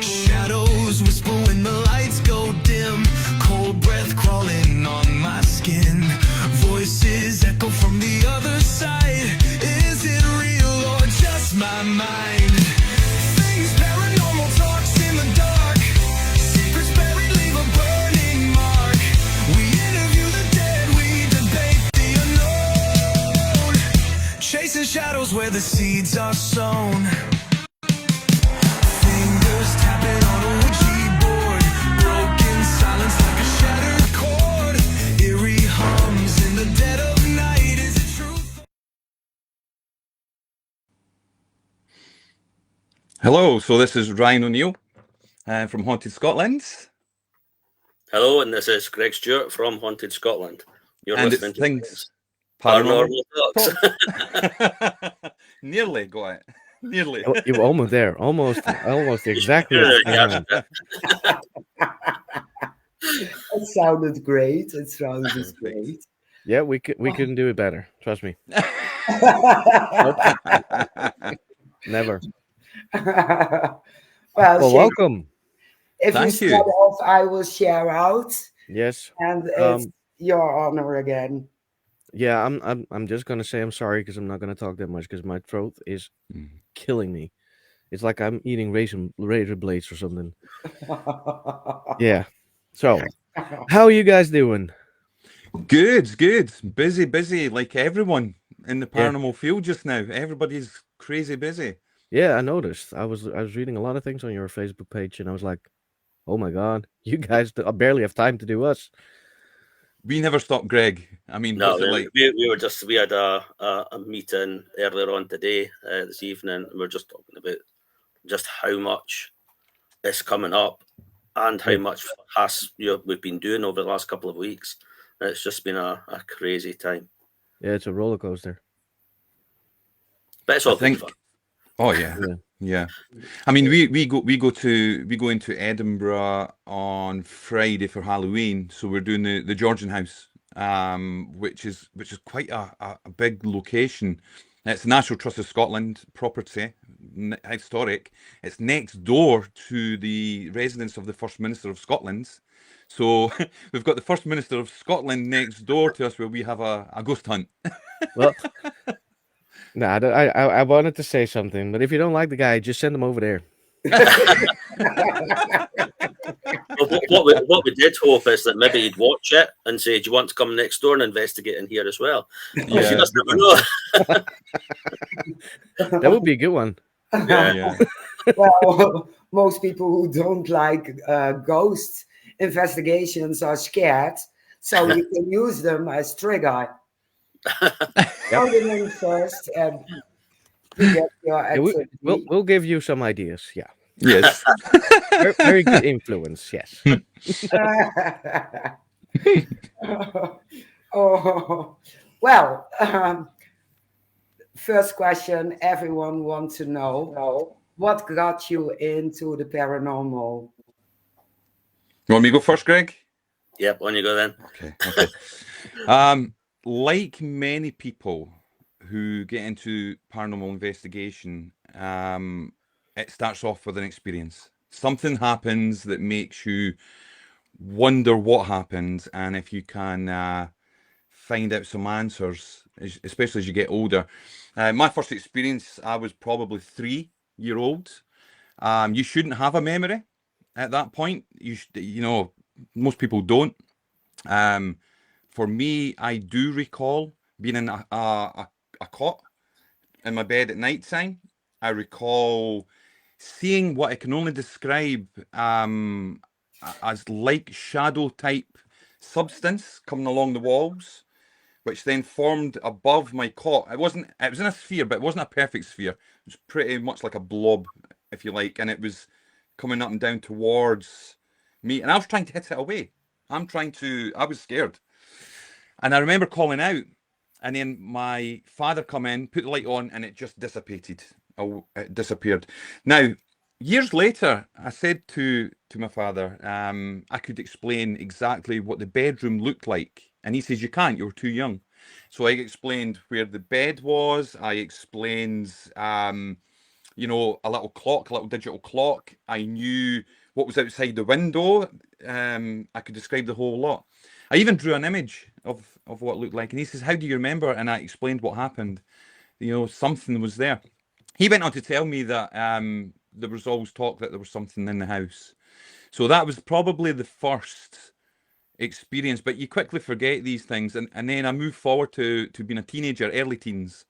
Shadows whisper when the lights go dim. Cold breath crawling on my skin. Voices echo from the other side. Is it real or just my mind? Things paranormal talks in the dark. Secrets buried leave a burning mark. We interview the dead, we debate the unknown. Chasing shadows where the seeds are sown. Fingers tapping on a Ouija board. Broken silence like a shattered chord. Eerie hums in the dead of night. Is it truth? Hello, so this is Ryan O'Neill from Haunted Scotland. Hello, and this is Greg Stewart from Haunted Scotland. You're And listening it's to Things Paranormal Talks. Nearly got it. Nearly. You were almost there. Almost exactly. At the same time. It sounded great. It sounded great. Yeah, we couldn't do it better. Trust me. Never. Well, Well, Shane, welcome. if Thank you you. start off, I will share out, Yes. and it's your honor again. Yeah, I'm just gonna say I'm sorry because I'm not gonna talk that much because my throat is killing me. It's like I'm eating razor blades or something. Yeah. So, how are you guys doing? Good. Busy like everyone in the Yeah. paranormal field just now. Everybody's crazy busy. Yeah, I noticed. I was reading a lot of things on your Facebook page, and I was like, "Oh my God, you guys barely have time to do us." We never stop, Greg. I mean, No, what's it like? we had a meeting earlier on today, this evening, and we are just talking about just how much is coming up and how much we've been doing over the last couple of weeks. It's just been a crazy time. Yeah, it's a roller coaster. But it's all I think. good fun. Oh yeah. I mean, we go into Edinburgh on Friday for Halloween, so we're doing the Georgian House, which is quite a big location. It's the National Trust of Scotland property, historic. It's next door to the residence of the First Minister of Scotland. So we've got the First Minister of Scotland next door to us, where we have a ghost hunt. Well, I wanted to say something, but if you don't like the guy, just send him over there. What we did hope is that maybe he'd watch it and say, "Do you want to come next door and investigate in here as well?" Yeah. You just never know. That would be a good one. Yeah. Well, most people who don't like ghost investigations are scared, so you can use them as trigger. Come in first, and you get your Yeah, activity. we'll give you some ideas. Yeah, Yes. very, very good influence. Yes. Oh, well, first question everyone wants to know: what got you into the paranormal? You want me to go first, Greg? Yep, on you go then. Okay. Like many people who get into paranormal investigation, it starts off with an experience. Something happens that makes you wonder what happened, and if you can find out some answers, especially as you get older. My first experience, I was probably 3-year-old. You shouldn't have a memory at that point. Most people don't. For me, I do recall being in a cot in my bed at night time. I recall seeing what I can only describe as like shadow type substance coming along the walls, which then formed above my cot. It was in a sphere, but it wasn't a perfect sphere. It was pretty much like a blob, if you like, and it was coming up and down towards me, and I was trying to hit it away. I was scared. And I remember calling out, and then my father come in, put the light on, and it just dissipated. Oh, it disappeared. Now, years later, I said to my father, I could explain exactly what the bedroom looked like. And he says, "You can't, you were too young." So I explained where the bed was. I explained, you know, a little clock, a little digital clock. I knew what was outside the window. I could describe the whole lot. I even drew an image of what it looked like. And he says, "How do you remember?" And I explained what happened. You know, something was there. He went on to tell me that there was always talk that there was something in the house. So that was probably the first experience, but you quickly forget these things. And then I moved forward to being a teenager, early teens.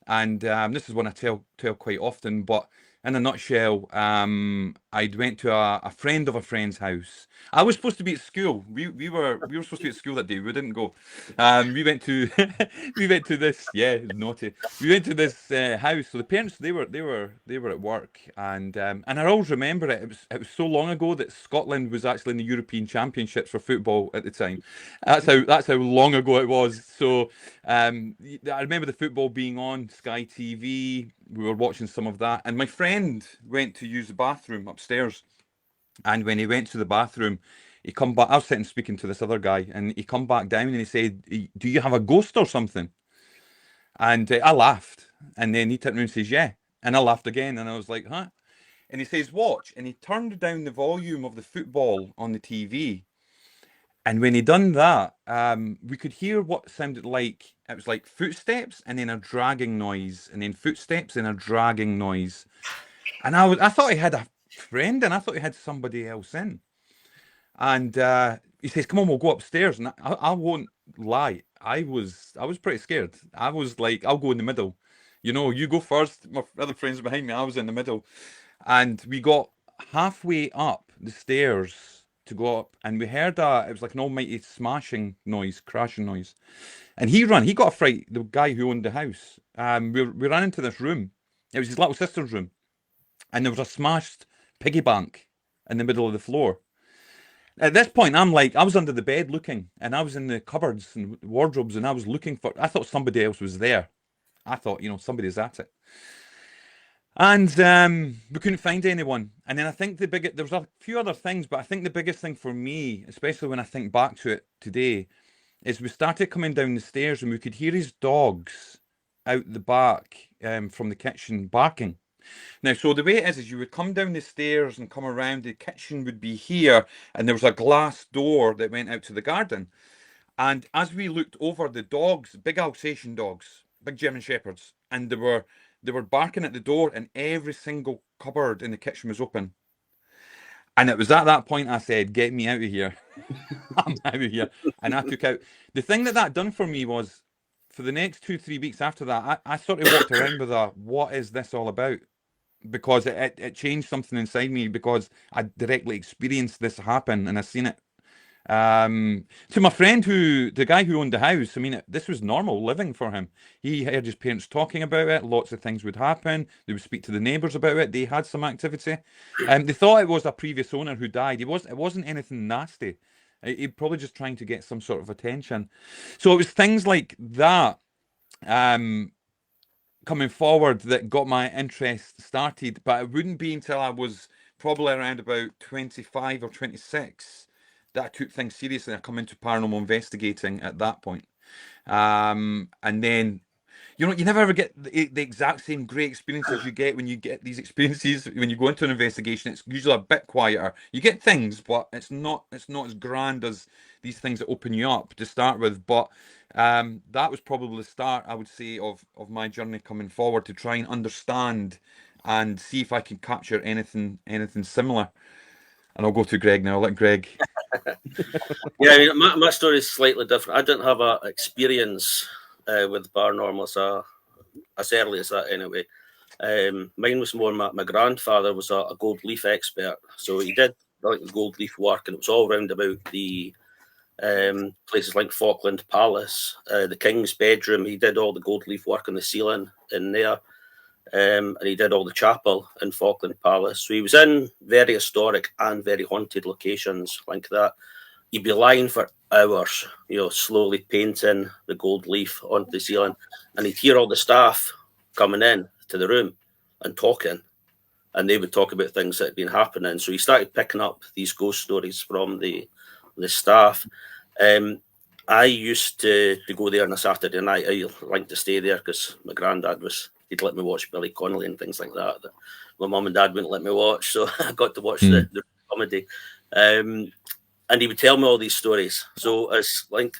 And this is one I tell quite often, but in a nutshell, I'd went to a friend of a friend's house. I was supposed to be at school. We were supposed to be at school that day. We didn't go. We went to we went to this, yeah, naughty. We went to this house. So the parents they were at work, and I always remember it. It was so long ago that Scotland was actually in the European Championships for football at the time. That's how long ago it was. So I remember the football being on Sky TV. We were watching some of that, and my friend went to use the bathroom upstairs. And when he went to the bathroom, he come back. I was sitting speaking to this other guy, and he come back down and he said, "Do you have a ghost or something?" And I laughed, and then he turned around and says, "Yeah," and I laughed again, and I was like, "Huh?" And he says, "Watch," and he turned down the volume of the football on the TV. And when he done that, we could hear what sounded like, it was like footsteps and then a dragging noise, and then footsteps and a dragging noise. And I thought he had a friend, and I thought he had somebody else in. And he says, "Come on, we'll go upstairs." And I won't lie, I was pretty scared. I was like, "I'll go in the middle. You know, you go first." My other friends behind me, I was in the middle. And we got halfway up the stairs to go up, and we heard it was like an almighty smashing noise, crashing noise. And he got a fright, the guy who owned the house. We ran into this room. It was his little sister's room. And there was a smashed piggy bank in the middle of the floor. At this point, I'm like, I was under the bed looking, and I was in the cupboards and wardrobes, and I was looking for, I thought somebody else was there. I thought, you know, somebody's at it. And we couldn't find anyone. And then I think there was a few other things, but I think the biggest thing for me, especially when I think back to it today, is we started coming down the stairs and we could hear his dogs out the back from the kitchen barking. Now, so the way it is you would come down the stairs and come around, the kitchen would be here, and there was a glass door that went out to the garden. And as we looked over, the dogs, big Alsatian dogs, big German Shepherds, and they were barking at the door, and every single cupboard in the kitchen was open. And it was at that point I said, "Get me out of here." I'm out of here. And I took out. The thing that done for me was, for the next 2-3 weeks after that, I sort of walked around with a, "What is this all about?" Because it changed something inside me, because I directly experienced this happen and I seen it. To my friend, the guy who owned the house, I mean, this was normal living for him. He heard his parents talking about it. Lots of things would happen. They would speak to the neighbours about it. They had some activity. They thought it was a previous owner who died. It wasn't anything nasty. He probably just trying to get some sort of attention. So it was things like that coming forward that got my interest started. But it wouldn't be until I was probably around about 25 or 26 that I took things seriously. I come into paranormal investigating at that point. And then, you know, you never ever get the exact same great experiences you get when you get these experiences. When you go into an investigation, it's usually a bit quieter. You get things, but it's not as grand as these things that open you up to start with. But that was probably the start, I would say, of my journey coming forward, to try and understand and see if I can capture anything similar. And I'll go to Greg now. I'll let Greg. Yeah, I mean, my story is slightly different. I didn't have a experience with paranormal as early as that, anyway. Mine was more, my grandfather was a gold leaf expert, so he did like gold leaf work, and it was all round about the places like Falkland Palace, the King's bedroom. He did all the gold leaf work on the ceiling in there. And he did all the chapel in Falkland Palace. So he was in very historic and very haunted locations like that. He'd be lying for hours, you know, slowly painting the gold leaf onto the ceiling. And he'd hear all the staff coming in to the room and talking. And they would talk about things that had been happening. So he started picking up these ghost stories from the staff. I used to go there on a Saturday night. I liked to stay there because my granddad he'd let me watch Billy Connolly and things like that my mum and dad wouldn't let me watch. So I got to watch the comedy. And he would tell me all these stories. So as like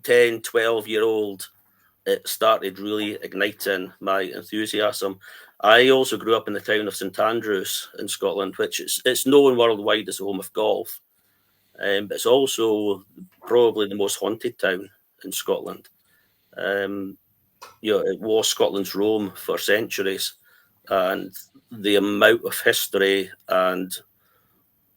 10, 12-year-old, it started really igniting my enthusiasm. I also grew up in the town of St Andrews in Scotland, which it's known worldwide as the home of golf. But it's also probably the most haunted town in Scotland. It was Scotland's Rome for centuries, and the amount of history and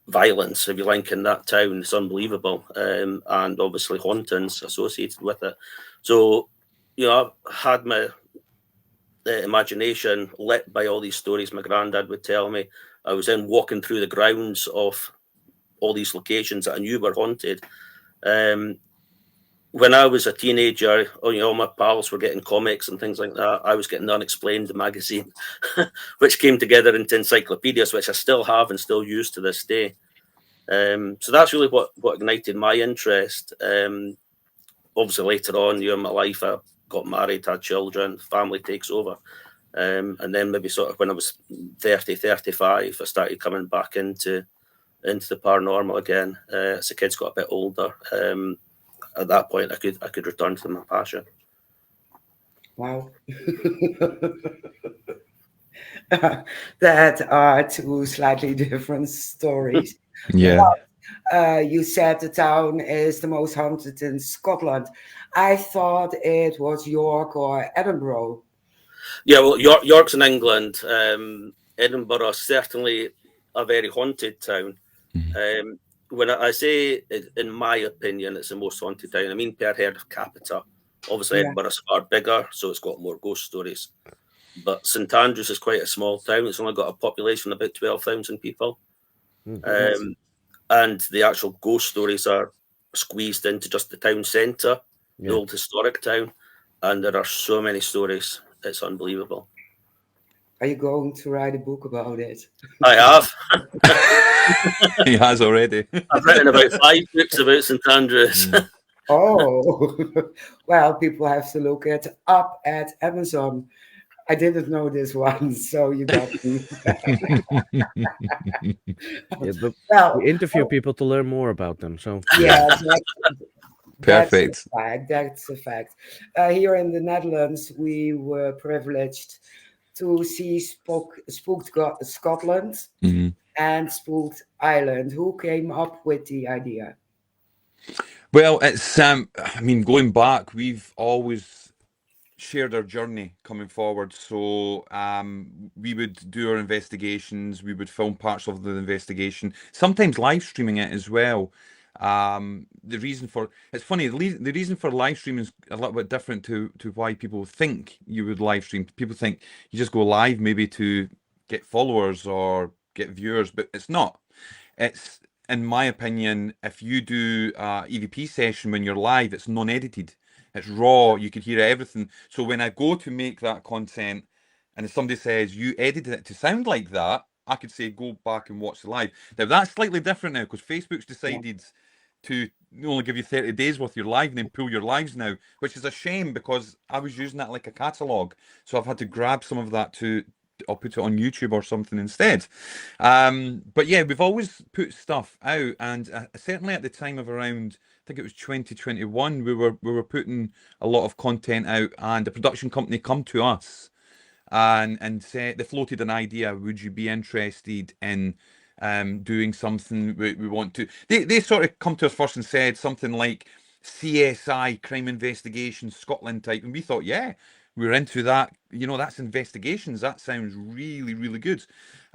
violence, if you like, in that town is unbelievable, and obviously hauntings associated with it. So, I had my imagination lit by all these stories my granddad would tell me. I was then walking through the grounds of all these locations that I knew were haunted. When I was a teenager, all my pals were getting comics and things like that. I was getting Unexplained, the magazine, which came together into encyclopedias, which I still have and still use to this day. So that's really what ignited my interest. Obviously, later on, in my life, I got married, had children, family takes over. And then maybe sort of when I was 30, 35, I started coming back into the paranormal again. As the kids got a bit older, at that point, I could return to my passion. Wow. That are two slightly different stories. Yeah. You said the town is the most haunted in Scotland. I thought it was York or Edinburgh. Yeah, well, York's in England. Edinburgh is certainly a very haunted town. When I say, in my opinion, it's the most haunted town, I mean per head of capita. Obviously, Yeah. Edinburgh's far bigger, so it's got more ghost stories. But St Andrews is quite a small town. It's only got a population of about 12,000 people. And the actual ghost stories are squeezed into just the town centre, the old historic town. And there are so many stories. It's unbelievable. Are you going to write a book about it? I have. He has already. I've written about 5 books about St Andrews. Oh, well, people have to look it up at Amazon. I didn't know this one, so you got me. Yeah, but Well, we interview people to learn more about them. So yeah, Perfect. That's a fact. Here in the Netherlands, we were privileged to see Spooked Scotland and Spooked Ireland. Who came up with the idea? Well, it's I mean, going back, we've always shared our journey coming forward. So we would do our investigations, we would film parts of the investigation, sometimes live streaming it as well. The reason for it's funny, the reason for live streaming is a little bit different to why people think you would live stream. People think you just go live maybe to get followers or get viewers, but it's not. It's, in my opinion, if you do a EVP session when you're live, it's non-edited. It's raw. You can hear everything. So when I go to make that content, and if somebody says you edited it to sound like that, I could say go back and watch the live. Now that's slightly different now because Facebook's decided to only give you 30 days worth of your live and then pull your lives now, which is a shame because I was using that like a catalogue. So I've had to grab some of that I'll put it on YouTube or something instead. But yeah, we've always put stuff out, and certainly at the time of around, I think it was 2021, we were putting a lot of content out, and the production company come to us and said they floated an idea. Would you be interested in doing something? We want to. They sort of come to us first and said something like CSI, crime investigation, Scotland type, and we thought, yeah, we're into that. That's investigations. That sounds really, really good.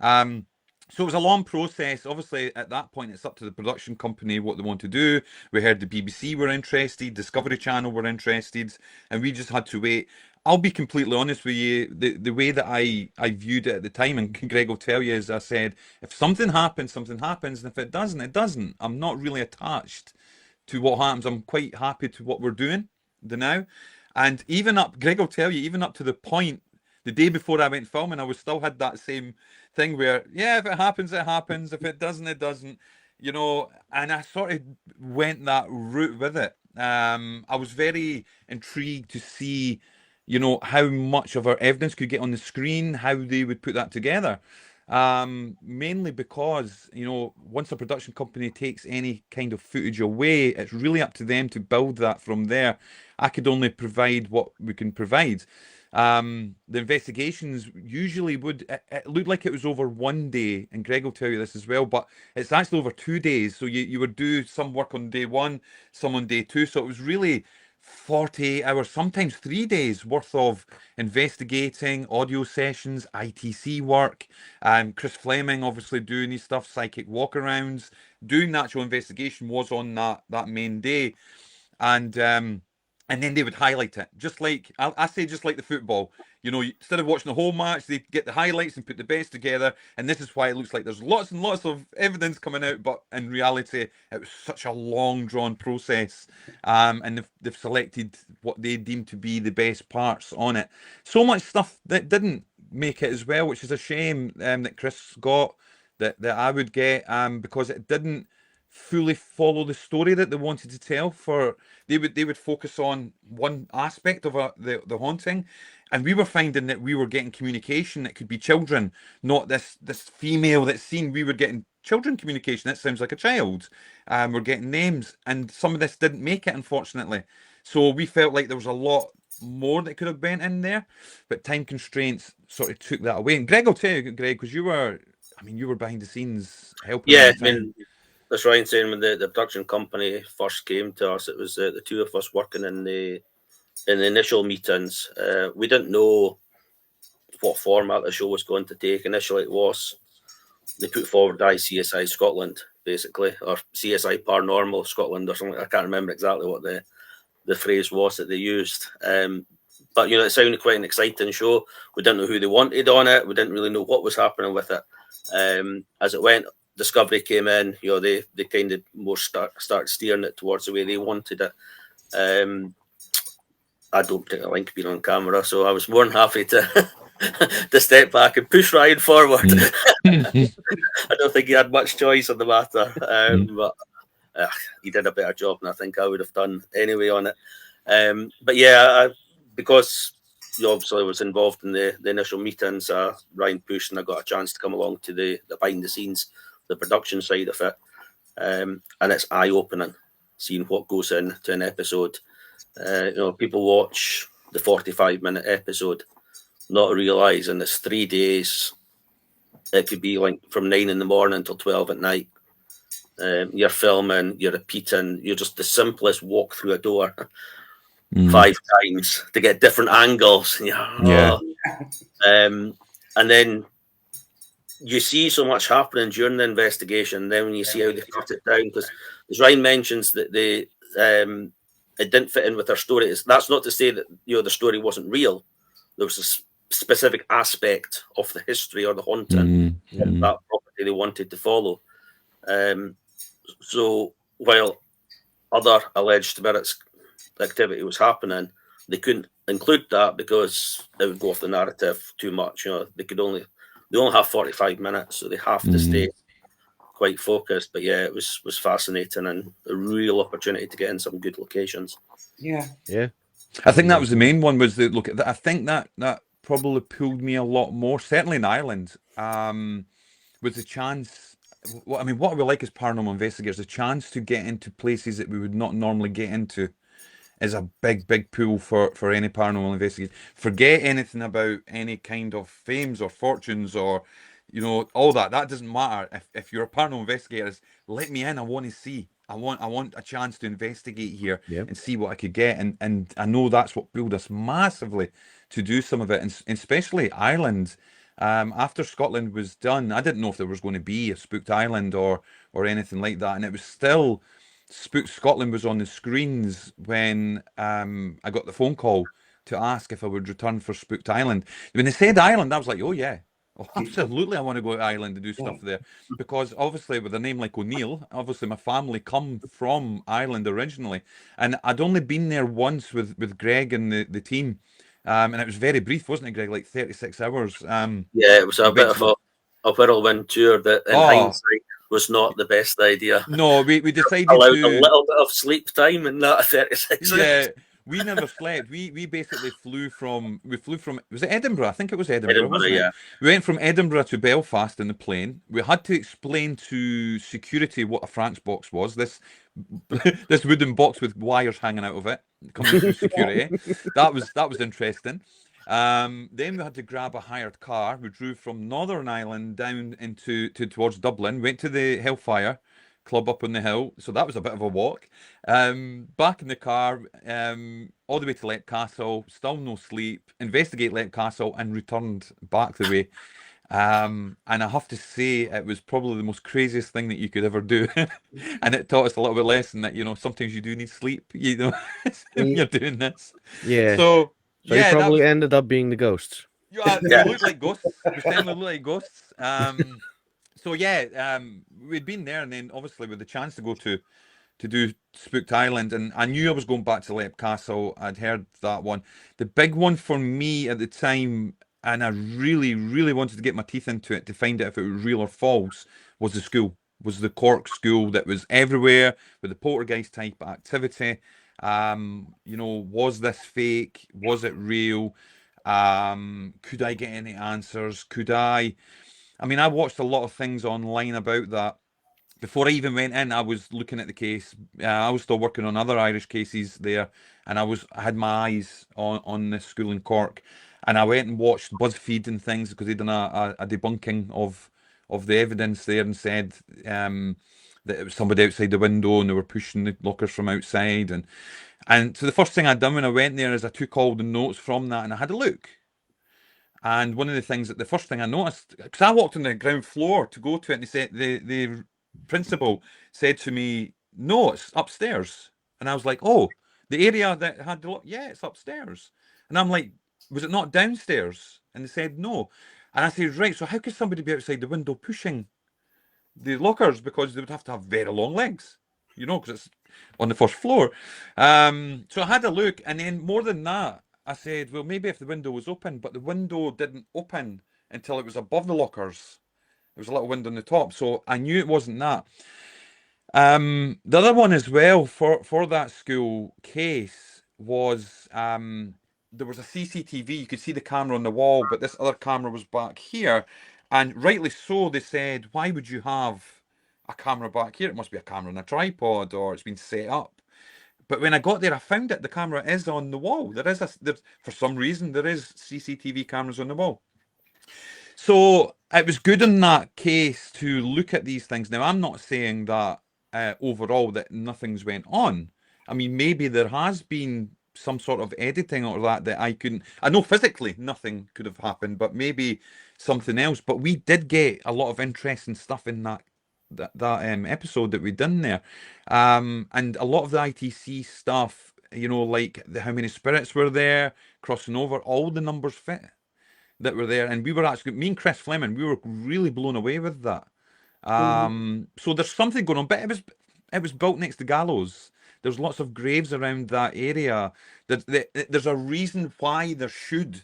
So it was a long process. Obviously, at that point, it's up to the production company what they want to do. We heard the BBC were interested, Discovery Channel were interested, and we just had to wait. I'll be completely honest with you. The way that I viewed it at the time, and Greg will tell you, as I said, if something happens, something happens, and if it doesn't, it doesn't. I'm not really attached to what happens. I'm quite happy to what we're doing now. And Greg will tell you, even up to the point, the day before I went filming, I was still had that same thing where, yeah, if it happens, it happens. If it doesn't, it doesn't. you know, and I sort of went that route with it. I was very intrigued to see, you know, how much of our evidence could get on the screen, how they would put that together. Mainly because, you know, once a production company takes any kind of footage away, it's really up to them to build that from there. I could only provide what we can provide. The investigations usually it looked like it was over 1 day, and Greg will tell you this as well, but it's actually over 2 days. So you would do some work on day one, some on day two. So it was really 48 hours, sometimes 3 days worth of investigating, audio sessions, ITC work. Chris Fleming obviously doing his stuff, psychic walkarounds, doing the actual investigation was on that main day. And then they would highlight it, just like I say, just like the football. You know, instead of watching the whole match, they get the highlights and put the best together. And this is why it looks like there's lots and lots of evidence coming out, but in reality, it was such a long, drawn process. And they've selected what they deem to be the best parts on it. So much stuff that didn't make it as well, which is a shame. That Chris got, that I would get, because it didn't fully follow the story that they wanted to tell. For they would focus on one aspect of the haunting, and we were finding that we were getting communication that could be children, not this female that's seen. We were getting children communication that sounds like a child. We're getting names, and some of this didn't make it, unfortunately. So we felt like there was a lot more that could have been in there, but time constraints sort of took that away. And Greg will tell you, Greg, because you were behind the scenes helping. Yeah, all I the time. mean, that's Ryan saying when the production company first came to us, it was the two of us working in the initial meetings. We didn't know what format the show was going to take. Initially, it was they put forward CSI Scotland, basically, or CSI Paranormal Scotland, or something. I can't remember exactly what the phrase was that they used. But you know, it sounded quite an exciting show. We didn't know who they wanted on it. We didn't really know what was happening with it. As it went, Discovery came in. You know, they kind of more start steering it towards the way they wanted it. I don't particularly like being on camera, so I was more than happy to to step back and push Ryan forward. I don't think he had much choice on the matter, but he did a better job than I think I would have done anyway on it. But yeah, because you obviously was involved in the initial meetings, Ryan pushed, and I got a chance to come along to the behind the scenes, the production side of it, and it's eye opening seeing what goes into an episode. You know, people watch the 45-minute episode, not realizing it's 3 days. It could be like from 9 in the morning until 12 at night. You're filming, you're repeating, you're just the simplest walk through a door 5 times to get different angles. Yeah. And then you see so much happening during the investigation. Then when you see how they cut it down, because as Ryan mentions that they it didn't fit in with their story. That's not to say that the story wasn't real. There was a specific aspect of the history or the haunting of that property they wanted to follow. So while other alleged spirits activity was happening, they couldn't include that because it would go off the narrative too much. You know, they only have 45 minutes, so they have to stay quite focused. But yeah, it was fascinating and a real opportunity to get in some good locations. Yeah. I think that was the main one. Was that look? I think that probably pulled me a lot more. Certainly in Ireland, was the chance. I mean, what we like as paranormal investigators, the chance to get into places that we would not normally get into, is a big pull for any paranormal investigator. Forget anything about any kind of fames or fortunes or, all that. That doesn't matter. If you're a paranormal investigator, let me in. I want to see. I want a chance to investigate here and see what I could get. And I know that's what pulled us massively to do some of it, and especially Ireland. After Scotland was done, I didn't know if there was going to be a Spooked Ireland or anything like that, and it was still. Spooked Scotland was on the screens when I got the phone call to ask if I would return for Spooked Island. When they said Ireland, I was like, oh yeah, absolutely, I want to go to Ireland to do stuff there. Because obviously with a name like O'Neill, obviously my family come from Ireland originally. And I'd only been there once with Greg and the team. And it was very brief, wasn't it, Greg? Like 36 hours. Yeah, it was a bit of a whirlwind tour that in hindsight was not the best idea. No, we decided Allowed a to. little bit of sleep time in that 36 Yeah, hours. we never slept. We basically flew from was it Edinburgh? I think it was Edinburgh, Edinburgh, wasn't it? yeah. We went from Edinburgh to Belfast in the plane. We had to explain to security what a Frank's box was. This this wooden box with wires hanging out of it coming through security. That was interesting. Then we had to grab a hired car. We drove from Northern Ireland down towards Dublin. Went to the Hellfire Club up on the hill, so that was a bit of a walk. Back in the car, all the way to Lep Castle, still no sleep, investigate Lep Castle, and returned back the way. And I have to say, it was probably the most craziest thing that you could ever do. And it taught us a little bit lesson that, sometimes you do need sleep, when you're doing this. Yeah. So So yeah, you that probably was, ended up being the ghosts. yeah, Yeah. we looked like ghosts. We certainly looked like ghosts. So yeah, we'd been there, and then obviously with the chance to go to do Spooked Island, and I knew I was going back to Lep Castle. I'd heard that one. The big one for me at the time, and I really, really wanted to get my teeth into it to find out if it was real or false, was the school. Was the Cork school that was everywhere with the poltergeist type activity. Was this fake? Was it real? Could I get any answers? I mean, I watched a lot of things online about that. Before I even went in, I was looking at the case. I was still working on other Irish cases there, and I had my eyes on this school in Cork, and I went and watched BuzzFeed and things because they'd done a debunking of the evidence there, and said that it was somebody outside the window and they were pushing the lockers from outside, and so the first thing I'd done when I went there is I took all the notes from that and I had a look. And one of the first thing I noticed, because I walked on the ground floor to go to it, and they said the principal said to me, "No, it's upstairs." And I was like, "Oh, the area that had the lock, yeah, it's upstairs." And I'm like, "Was it not downstairs?" And they said, "No." And I said, "Right, so how could somebody be outside the window pushing the lockers, because they would have to have very long legs, because it's on the first floor." So I had a look, and then more than that, I said, well, maybe if the window was open, but the window didn't open until it was above the lockers. There was a little window on the top, so I knew it wasn't that. The other one as well for that school case was there was a CCTV. You could see the camera on the wall, but this other camera was back here. And rightly so, they said, why would you have a camera back here? It must be a camera on a tripod, or it's been set up. But when I got there, I found it. The camera is on the wall. For some reason, there is CCTV cameras on the wall. So it was good in that case to look at these things. Now, I'm not saying that overall that nothing's went on. I mean, maybe there has been some sort of editing or that I know physically nothing could have happened, but maybe something else. But we did get a lot of interesting stuff in that episode that we done there, and a lot of the ITC stuff, like how many spirits were there crossing over, all the numbers fit that were there, and we were actually, me and Chris Fleming, we were really blown away with that. So there's something going on, but it was built next to gallows. There's lots of graves around that area. There's a reason why there should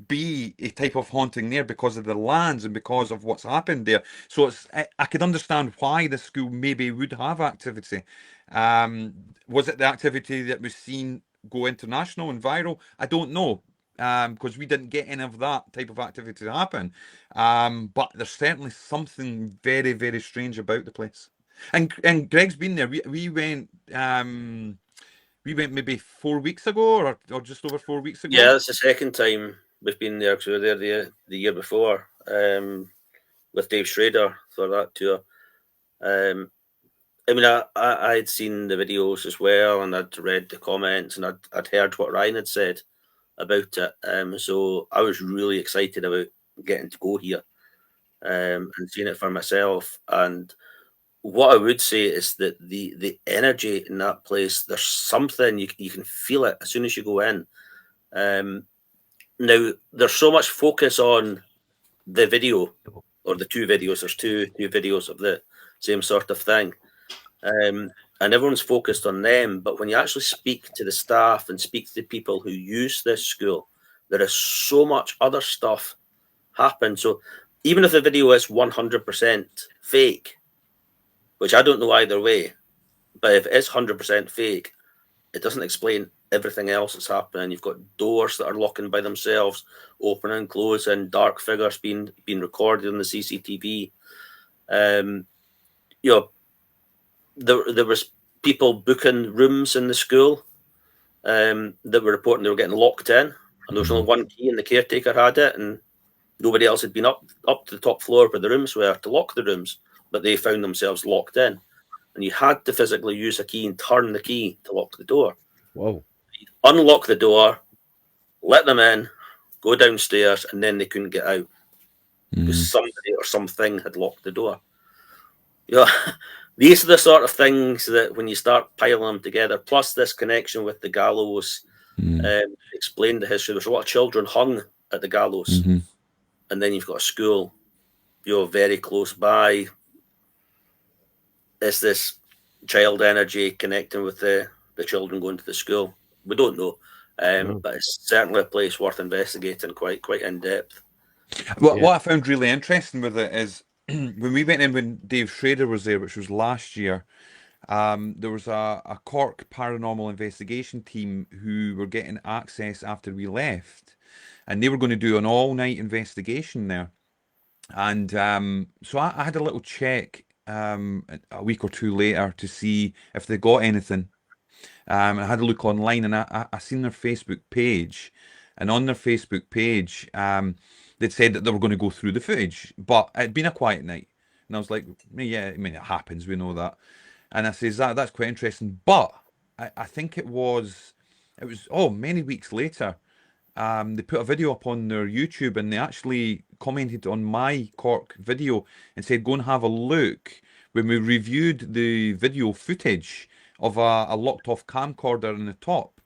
be a type of haunting there, because of the lands and because of what's happened there. So I could understand why the school maybe would have activity. Was it the activity that was seen go international and viral? I don't know, because we didn't get any of that type of activity to happen. But there's certainly something very, very strange about the place. And Greg's been there. We went maybe 4 weeks ago, or just over 4 weeks ago. Yeah, that's the second time we've been there, because we were there the year before with Dave Schrader for that tour. I mean, I had seen the videos as well, and I'd read the comments, and I'd heard what Ryan had said about it. So I was really excited about getting to go here and seeing it for myself. And what I would say is that the energy in that place, there's something, you can feel it as soon as you go in. Now, there's so much focus on the video, or the two videos. There's two videos of the same sort of thing. And everyone's focused on them. But when you actually speak to the staff and speak to the people who use this school, there is so much other stuff happen. So even if the video is 100% fake, which I don't know either way. But if it's 100% fake, it doesn't explain everything else that's happening. You've got doors that are locking by themselves, opening and closing, dark figures being recorded on the CCTV. You know, there was people booking rooms in the school that were reporting they were getting locked in, and there was only one key, and the caretaker had it, and nobody else had been up to the top floor where the rooms were to lock the rooms, but they found themselves locked in, and you had to physically use a key and turn the key to lock the door. Whoa. Unlock the door, let them in, go downstairs, and then they couldn't get out because somebody or something had locked the door. You know, these are the sort of things that when you start piling them together, plus this connection with the gallows, explain the history. There's a lot of children hung at the gallows, and then you've got a school, you know, very close by. Is this child energy connecting with the children going to the school? We don't know, but it's certainly a place worth investigating quite in depth. What I found really interesting with it is when we went in when Dave Schrader was there, which was last year, there was a Cork paranormal investigation team who were getting access after we left, and they were going to do an all-night investigation there. And so I had a little check a week or two later to see if they got anything. I had a look online, and I seen their Facebook page, and on their Facebook page, they'd said that they were going to go through the footage, but it'd been a quiet night, and I was like, yeah, I mean, it happens, we know that. And I says that's quite interesting, but I think it was many weeks later. They put a video up on their YouTube, and they actually commented on my Cork video and said, go and have a look. When we reviewed the video footage of a locked off camcorder in the top,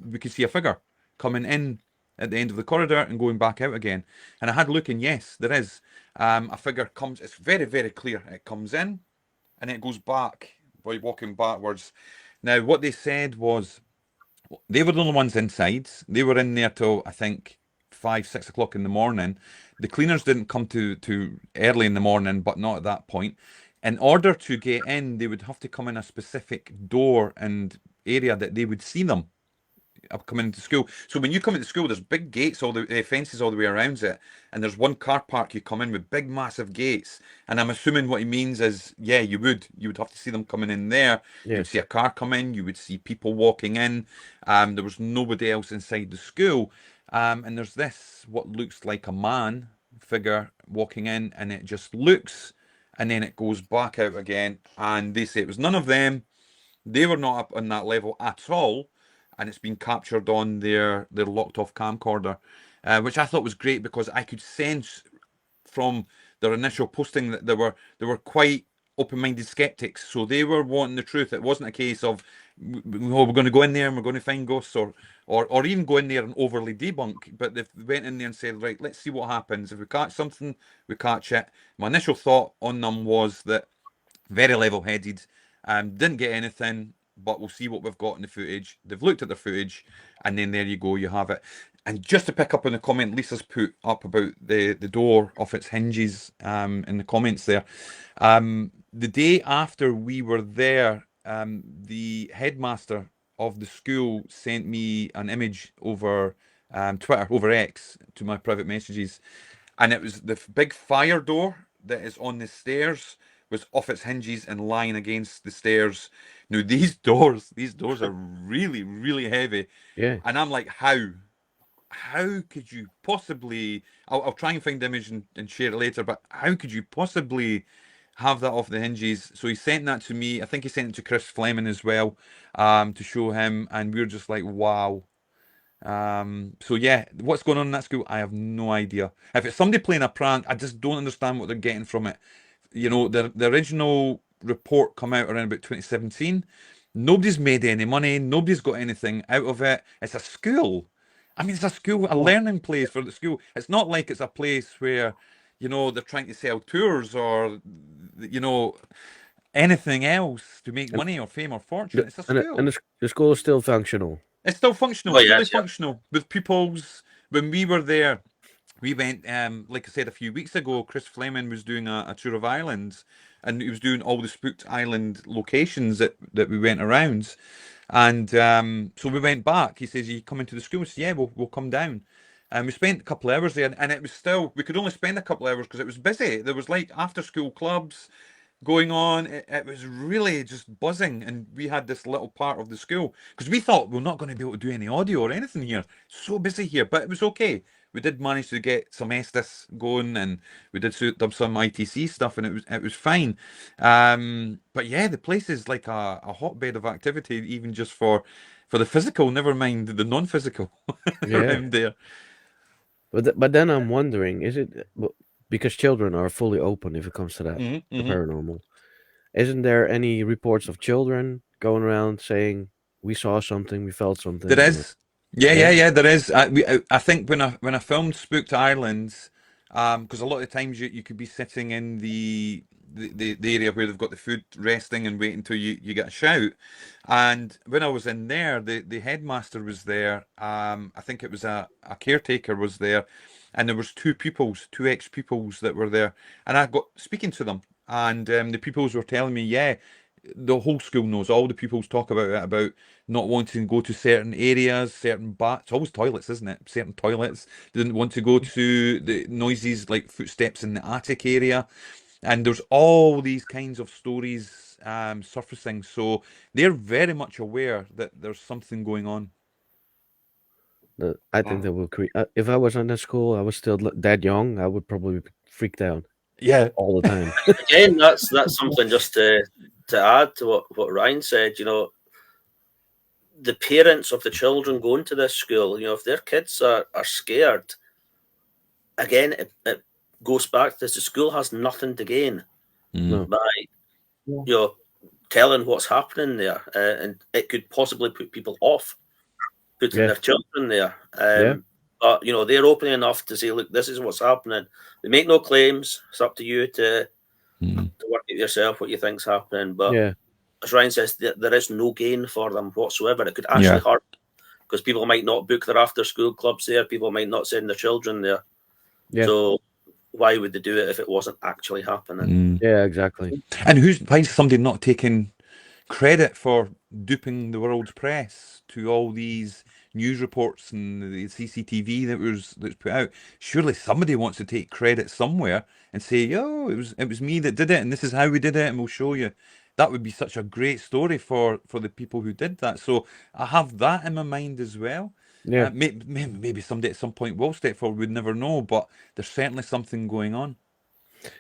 we could see a figure coming in at the end of the corridor and going back out again. And I had a look, and yes, there is a figure comes. It's very, very clear. It comes in and it goes back by walking backwards. Now, what they said was, they were the only ones inside. They were in there till, I think, 5, 6 o'clock in the morning. The cleaners didn't come to early in the morning, but not at that point. In order to get in, they would have to come in a specific door and area that they would see them coming into school. So when you come into school, there's big gates, all the fences all the way around it, and there's one car park you come in with big massive gates. And I'm assuming what he means is, yeah, you would have to see them coming in there. Yeah. You would see a car come in, you would see people walking in. There was nobody else inside the school. And there's this, what looks like a man figure walking in, and it just looks, and then it goes back out again. And they say it was none of them. They were not up on that level at all. And it's been captured on their locked off camcorder, which I thought was great, because I could sense from their initial posting that they were quite open-minded skeptics. So they were wanting the truth. It wasn't a case of, we're going to go in there and we're going to find ghosts, or even go in there and overly debunk. But they went in there and said, right, let's see what happens. If we catch something, we catch it. My initial thought on them was that very level-headed, didn't get anything, but we'll see what we've got in the footage. They've looked at the footage, and then there you go, you have it. And just to pick up on the comment Lisa's put up about the door off its hinges in the comments there. The day after we were there, the headmaster of the school sent me an image over Twitter, over X, to my private messages. And it was the big fire door that is on the stairs was off its hinges and lying against the stairs. Now, these doors are really, really heavy. Yeah. And I'm like, how could you possibly, I'll try and find the image and share it later, but how could you possibly have that off the hinges? So he sent that to me. I think he sent it to Chris Fleming as well, to show him. And we were just like, wow. So yeah, what's going on in that school, I have no idea. If it's somebody playing a prank, I just don't understand what they're getting from it. You know, the original report come out around about 2017. Nobody's made any money. Nobody's got anything out of it. It's a school. I mean, it's a school, a learning place for the school. It's not like it's a place where, you know, they're trying to sell tours or, you know, anything else to make money or fame or fortune. It's a school. And the school is still functional. It's still functional, Oh, fully yes, yeah. functional, with pupils. When we were there, we went, like I said a few weeks ago, Chris Fleming was doing a tour of Ireland, and he was doing all the spooked island locations that we went around. And so we went back. He says, "You come into the school?" We said, "Yeah, we'll come down." And we spent a couple of hours there, and it was still, we could only spend a couple of hours because it was busy. There was like after school clubs going on. It was really just buzzing, and we had this little part of the school because we thought we're not going to be able to do any audio or anything here. So busy here, but it was okay. We did manage to get some Estes going, and we did some ITC stuff, and it was fine. But yeah, the place is like a hotbed of activity, even just for the physical. Never mind the non-physical Yeah. around there. But then I'm wondering, is it because children are fully open if it comes to that, Mhm, the mhm. paranormal? Isn't there any reports of children going around saying we saw something, we felt something? There is. Yeah, Yeah, yeah, yeah. There is. I think when I filmed Spooked Islands, because a lot of times you could be sitting in the area where they've got the food resting and waiting until you get a shout. And when I was in there, the headmaster was there. I think it was a caretaker was there, and there was two ex-pupils that were there, and I got speaking to them, and the pupils were telling me, yeah, the whole school knows. All the pupils talk about it, about not wanting to go to certain areas, certain it's always toilets, isn't it? Certain toilets. They didn't want to go to the noises like footsteps in the attic area. And there's all these kinds of stories surfacing. So they're very much aware that there's something going on. I think that will create. If I was in that school, I was still that young. I would probably be freaked out Yeah. all the time. Again, that's something just to add to what Ryan said. You know, the parents of the children going to this school, you know, if their kids are scared, again, it goes back to this: the school has nothing to gain No. by Yeah. you know telling what's happening there, and it could possibly put people off putting Yeah. their children there. Yeah. But you know, they're open enough to say, look, this is what's happening. They make no claims. It's up to you to work it yourself what you think's happening. But Yeah. as Ryan says, there is no gain for them whatsoever. It could actually Yeah. hurt because people might not book their after school clubs there. People might not send their children there. Yeah. So why would they do it if it wasn't actually happening? Yeah. Exactly. And why is somebody not taking credit for duping the world's press to all these news reports and the CCTV that's put out? Surely somebody wants to take credit somewhere and say, "Yo, it was me that did it, and this is how we did it, and we'll show you." That would be such a great story for the people who did that. So I have that in my mind as well. Yeah. Maybe somebody at some point will step forward. We'd never know, but there's certainly something going on.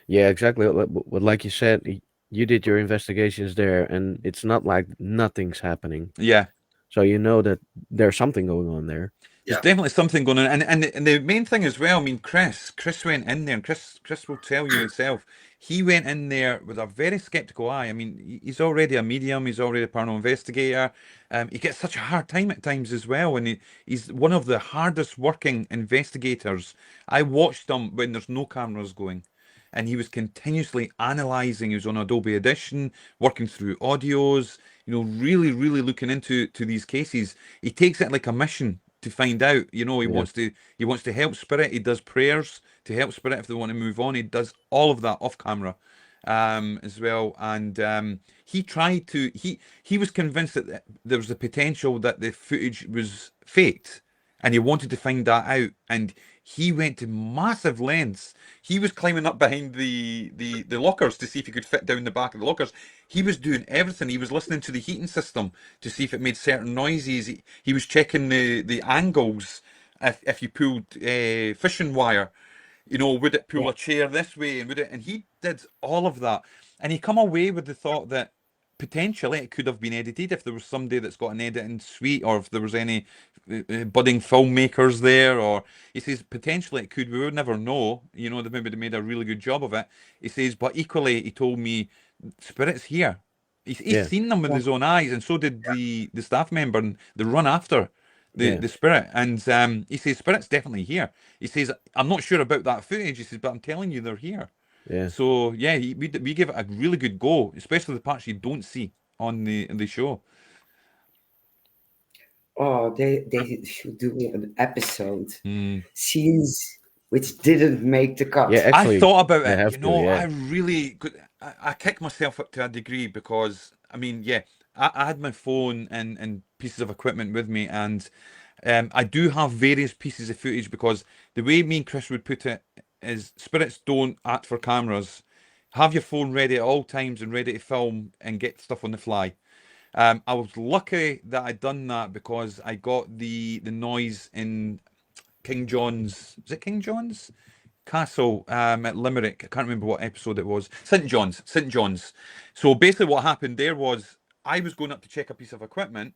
Yeah. Exactly. But like you said, you did your investigations there, and it's not like nothing's happening. Yeah. So you know that there's something going on there. There's Yeah. definitely something going on, and the main thing as well. I mean, Chris went in there, and Chris will tell you himself. He went in there with a very skeptical eye. I mean, he's already a medium. He's already a paranormal investigator. He gets such a hard time at times as well, and he's one of the hardest working investigators. I watched him when there's no cameras going, and he was continuously analysing. He was on Adobe Audition, working through audios. You know, really, really looking into these cases. He takes it like a mission to find out. You know, he Yeah. wants to help spirit. He does prayers to help spirit if they want to move on. He does all of that off camera as well. And he tried to he was convinced that there was the potential that the footage was faked, and he wanted to find that out. And he went to massive lengths. He was climbing up behind the lockers to see if he could fit down the back of the lockers. He was doing everything. He was listening to the heating system to see if it made certain noises. He was checking the angles. If you pulled fishing wire, you know, would it pull Yeah. a chair this way, and would it? And he did all of that, and he come away with the thought that potentially it could have been edited if there was somebody that's got an editing suite, or if there was any budding filmmakers there, or he says potentially it could. We would never know. You know, maybe they made a really good job of it. He says, but equally, he told me spirits here. He's Yeah. seen them with his own eyes, and so did the staff member, and they run after Yeah. the spirit. And he says spirit's definitely here. He says, I'm not sure about that footage. He says, but I'm telling you, they're here. Yeah. So yeah, we give it a really good go, especially the parts you don't see on the show. Oh, they should do an episode. Mm. Scenes which didn't make the cut. Yeah, actually, I thought about they it. have You to, know, yeah. I really could. I kicked myself up to a degree because I mean, yeah, I had my phone and pieces of equipment with me, and I do have various pieces of footage because the way me and Chris would put it is spirits don't act for cameras. Have your phone ready at all times and ready to film and get stuff on the fly. I was lucky that I'd done that because I got the noise in King John's. Is it King John's? Castle at Limerick. I can't remember what episode it was. St John's. St John's. So basically, what happened there was I was going up to check a piece of equipment.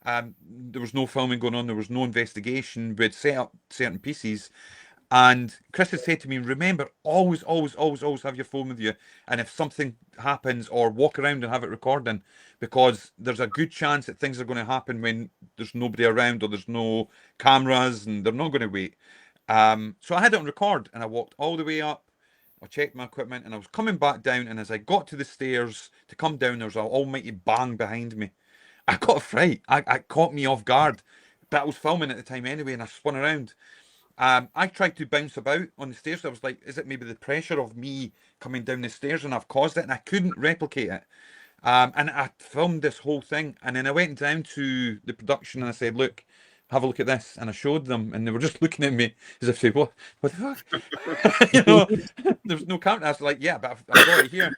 There was no filming going on. There was no investigation. We'd set up certain pieces, and Chris had said to me, "Remember, always, always, always, always have your phone with you. And if something happens, or walk around and have it recording, because there's a good chance that things are going to happen when there's nobody around or there's no cameras, and they're not going to wait." So I had it on record, and I walked all the way up. I checked my equipment, and I was coming back down. And as I got to the stairs to come down, there was an almighty bang behind me. I got a fright. I caught me off guard, but I was filming at the time anyway, and I spun around. I tried to bounce about on the stairs. I was like, is it maybe the pressure of me coming down the stairs and I've caused it? And I couldn't replicate it. And I filmed this whole thing. And then I went down to the production and I said, look, have a look at this. And I showed them and they were just looking at me as if to say, what the fuck? You know, there's no camera. I was like, yeah, but I've got it here.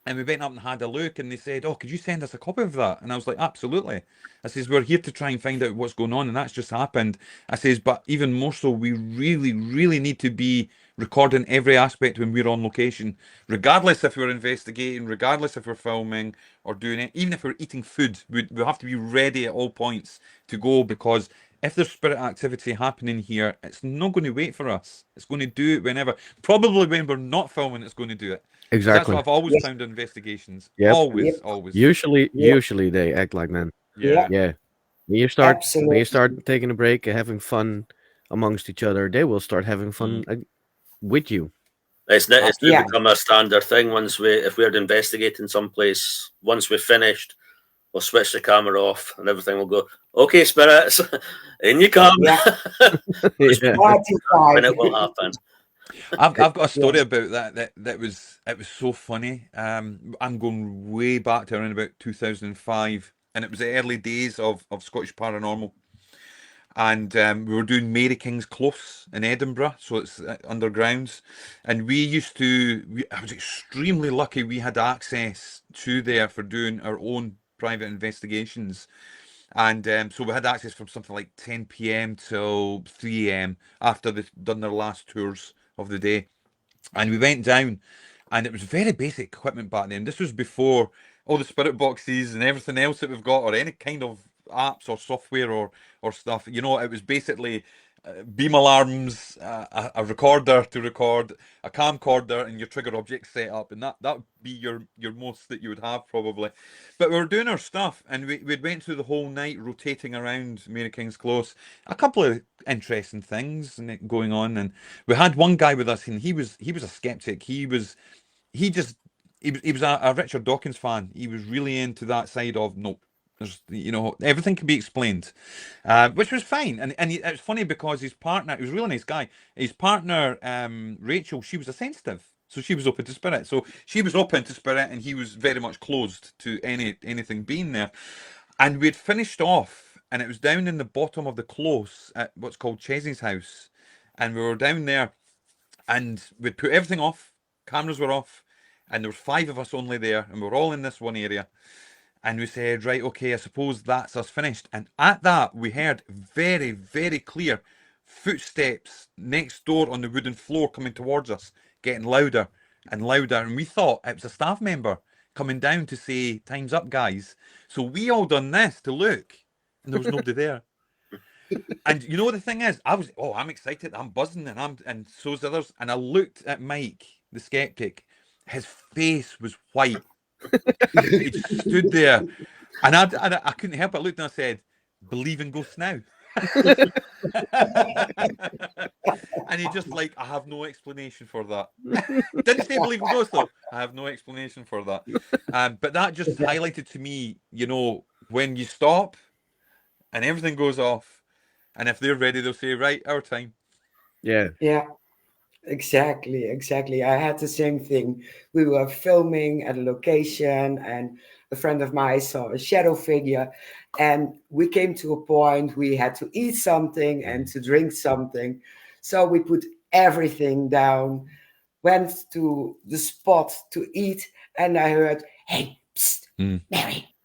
And we went up and had a look, and they said, "Oh, could you send us a copy of that?" And I was like, "Absolutely." I says, "We're here to try and find out what's going on, and that's just happened." I says, "But even more so, we really, really need to be recording every aspect when we're on location, regardless if we're investigating, regardless if we're filming or doing it, even if we're eating food. We have to be ready at all points to go because." If there's spirit activity happening here, it's not going to wait for us. It's going to do it whenever. Probably when we're not filming, it's going to do it. Because that's what Exactly. I've always Yes. found in investigations. Yep. Always, Yep. always. Usually, Yep. usually they act like men. Yeah. Yeah. When Absolutely. you start taking a break and having fun amongst each other, they will start having fun with you. It's now Yeah. become a standard thing. If we're investigating someplace, once we've finished, we'll switch the camera off and everything will go, okay, spirits, in you come. Yeah. Yeah. Party When time. it will happen. I've got a story Yeah. about that was it was so funny. I'm going way back to around about 2005, and it was the early days of Scottish Paranormal. And we were doing Mary King's Close in Edinburgh, so it's undergrounds. And we used to, I was extremely lucky we had access to there for doing our own private investigations. And so we had access from something like 10 p.m. till 3 a.m. after they'd done their last tours of the day. And we went down, and it was very basic equipment back then. This was before all the spirit boxes and everything else that we've got, or any kind of apps or software or stuff. You know, it was basically beam alarms, a recorder to record, a camcorder, and your trigger object set up, and that would be your most that you would have probably. But we were doing our stuff, and we went through the whole night rotating around Mary King's Close. A couple of interesting things going on, and we had one guy with us, and he was a skeptic. He just he was a Richard Dawkins fan. He was really into that side of nope. There's, everything can be explained, which was fine. And it was funny because his partner, he was a really nice guy. His partner, Rachel, she was a sensitive, so she was open to spirit. So she was open to spirit, and he was very much closed to anything being there. And we'd finished off, and it was down in the bottom of the close at what's called Chesney's house, and we were down there, and we'd put everything off. Cameras were off, and there was 5 of us only there, and we were all in this one area. And we said, right, okay, I suppose that's us finished. And at that, we heard very, very clear footsteps next door on the wooden floor coming towards us, getting louder and louder. And we thought it was a staff member coming down to say, time's up, guys. So we all done this to look, and there was nobody there. And you know what the thing is? I'm excited, I'm buzzing, and so's others. And I looked at Mike, the skeptic. His face was white. He just stood there, and I couldn't help it. I looked and I said, "Believe in ghosts now." And he just like, I have no explanation for that. Didn't say believe in ghosts though. I have no explanation for that. But that just highlighted to me, when you stop and everything goes off, and if they're ready, they'll say, "Right, our time." Yeah. Yeah, exactly. I had the same thing. We were filming at a location, and a friend of mine saw a shadow figure, and we came to a point we had to eat something and to drink something. So we put everything down, went to the spot to eat, and I heard, "Hey, psst, Mm. Mary,"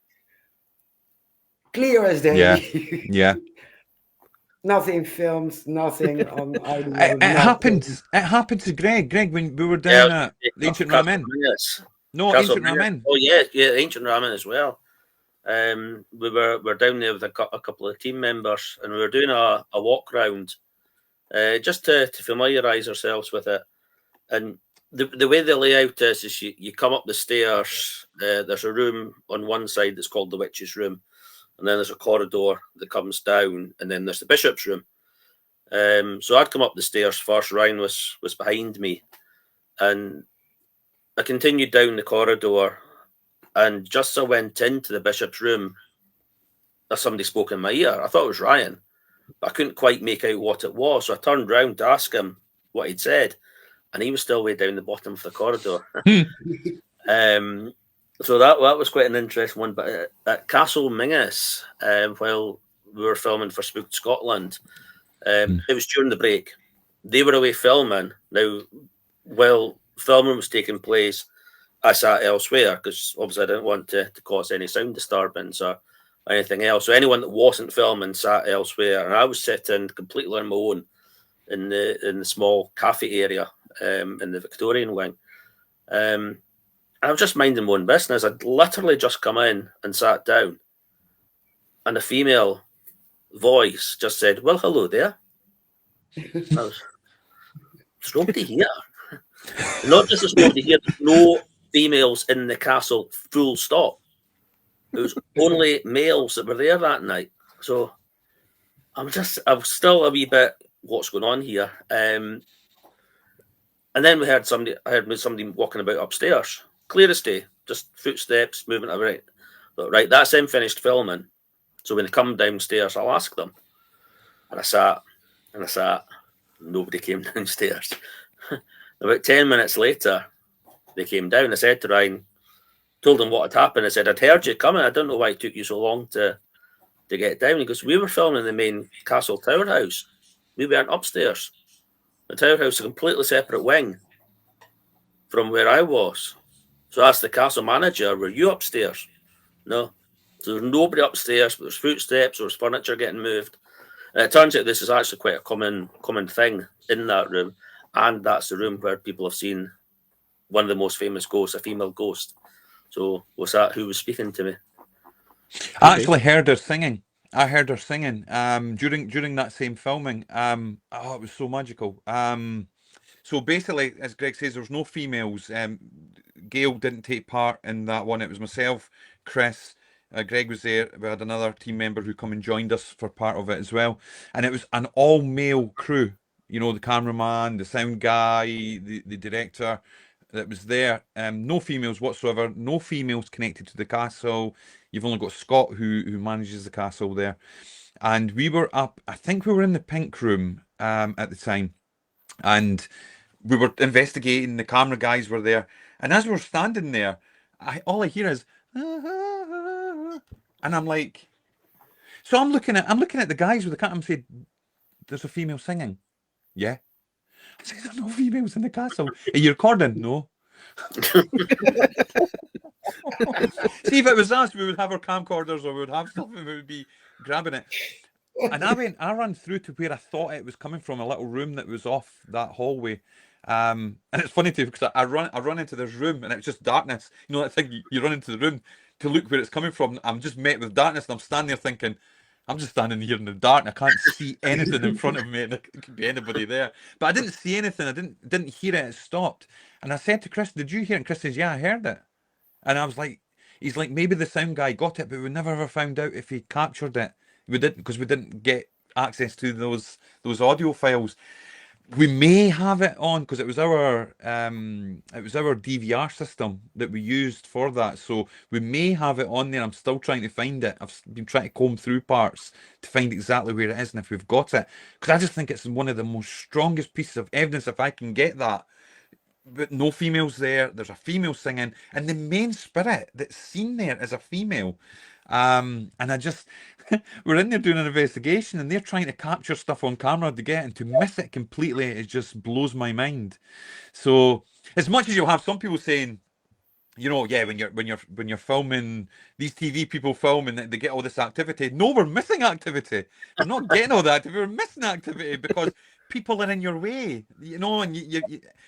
clear as Yeah. day. Yeah. Nothing filmed, nothing on audio, It happened. nothing. It happened to Greg. Greg, when we were Yeah, down at the Ancient Castle Ramen. Mingus. No, Castle Ancient Mingus. Ramen. Oh yeah, Ancient Ramen as well. We were down there with a couple of team members, and we were doing a walk round, just to familiarise ourselves with it. And the way the layout is you come up the stairs. There's a room on one side that's called the witch's room, and then there's a corridor that comes down, and then there's the bishop's room. So I'd come up the stairs first. Ryan was behind me, and I continued down the corridor. And just as I went into the bishop's room, somebody spoke in my ear. I thought it was Ryan, but I couldn't quite make out what it was. So I turned round to ask him what he'd said, and he was still way down the bottom of the corridor. So that was quite an interesting one. But at Castle Mingus, while we were filming for Spooked Scotland, it was during the break. They were away filming. Now, while filming was taking place, I sat elsewhere because obviously I didn't want to cause any sound disturbance or anything else. So anyone that wasn't filming sat elsewhere, and I was sitting completely on my own in the small cafe area in the Victorian wing. I was just minding my own business. I'd literally just come in and sat down, and a female voice just said, "Well, hello there." There's nobody here. Not just there's nobody here, there's no females in the castle, full stop. It was only males that were there that night. So I'm still a wee bit, what's going on here? And then I heard somebody walking about upstairs. Clear as day, just footsteps moving about. But right, that's them finished filming. So when they come downstairs, I'll ask them. And I sat. Nobody came downstairs. About 10 minutes later, they came down. I said to Ryan, told him what had happened. I said, I'd heard you coming. I don't know why it took you so long to get down. He goes, we were filming in the main castle tower house. We weren't upstairs. The tower house is a completely separate wing from where I was. So I asked the castle manager, were you upstairs? No. So there's nobody upstairs, but there's footsteps, there's furniture getting moved. And it turns out this is actually quite a common thing in that room. And that's the room where people have seen one of the most famous ghosts, a female ghost. So was that who was speaking to me? I actually heard her singing. I heard her singing during that same filming. It was so magical. So basically, as Greg says, there was no females. Gail didn't take part in that one. It was myself, Chris, Greg was there. We had another team member who come and joined us for part of it as well. And it was an all-male crew. You know, the cameraman, the sound guy, the director that was there. No females whatsoever. No females connected to the castle. You've only got Scott who manages the castle there. And we were up, I think we were in the pink room at the time. And we were investigating, the camera guys were there. And as we were standing there, all I hear is, and I'm like, so I'm looking at the guys with the camera. I'm saying, there's a female singing. Yeah. I said, there's no females in the castle. Are you recording? No. See, if it was us, we would have our camcorders or we would have stuff and we would be grabbing it. And I ran through to where I thought it was coming from, a little room that was off that hallway. And it's funny too because I run into this room and it's just darkness. You know that thing you run into the room to look where it's coming from. I'm just met with darkness and I'm standing there thinking, I'm just standing here in the dark and I can't see anything in front of me and there could be anybody there. But I didn't see anything. I didn't hear it. It stopped. And I said to Chris, did you hear it? And Chris says, yeah, I heard it. And I was like, he's like, maybe the sound guy got it, but we never ever found out if he captured it. We didn't, because we didn't get access to those audio files. We may have it on because it was our DVR system that we used for that. So we may have it on there. I'm still trying to find it. I've been trying to comb through parts to find exactly where it is and if we've got it. Because I just think it's one of the most strongest pieces of evidence if I can get that. But no females there. There's a female singing, and the main spirit that's seen there is a female. And I just we're in there doing an investigation, and they're trying to capture stuff on camera to get, and to miss it completely, it just blows my mind. So as much as you'll have some people saying, you know, yeah, when you're filming, these TV people film and they get all this activity. No, we're missing activity. We're not getting all that activity. We're missing activity because people are in your way, you know, and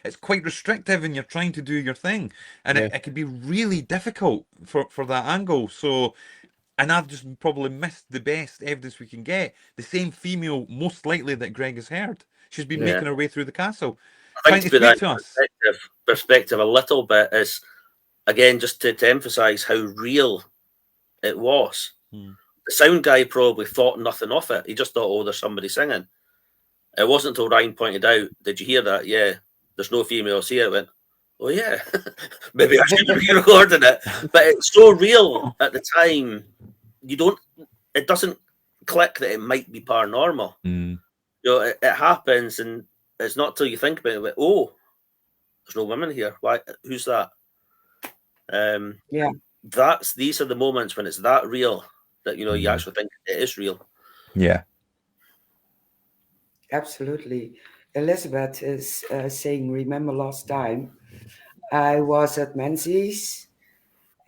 it's quite restrictive, and you're trying to do your thing, and Yeah. it can be really difficult for that angle. So, and I've just probably missed the best evidence we can get. The same female, most likely that Greg has heard. She's been Yeah. making her way through the castle, I trying think to to put speak that to in us. perspective a little bit is, again, just to emphasize how real it was. Hmm. The sound guy probably thought nothing of it. He just thought, oh, there's somebody singing. It wasn't until Ryan pointed out, did you hear that? Yeah, there's no females here. I went, oh, yeah, maybe I should be recording it. But it's so real at the time, it doesn't click that it might be paranormal. Mm. You know, it happens, and it's not till you think about it, like, oh, there's no women here. Why? Who's that? Yeah. These are the moments when it's that real that, you know, you actually think it is real. Yeah. Absolutely. Elizabeth is saying, remember last time I was at Menzies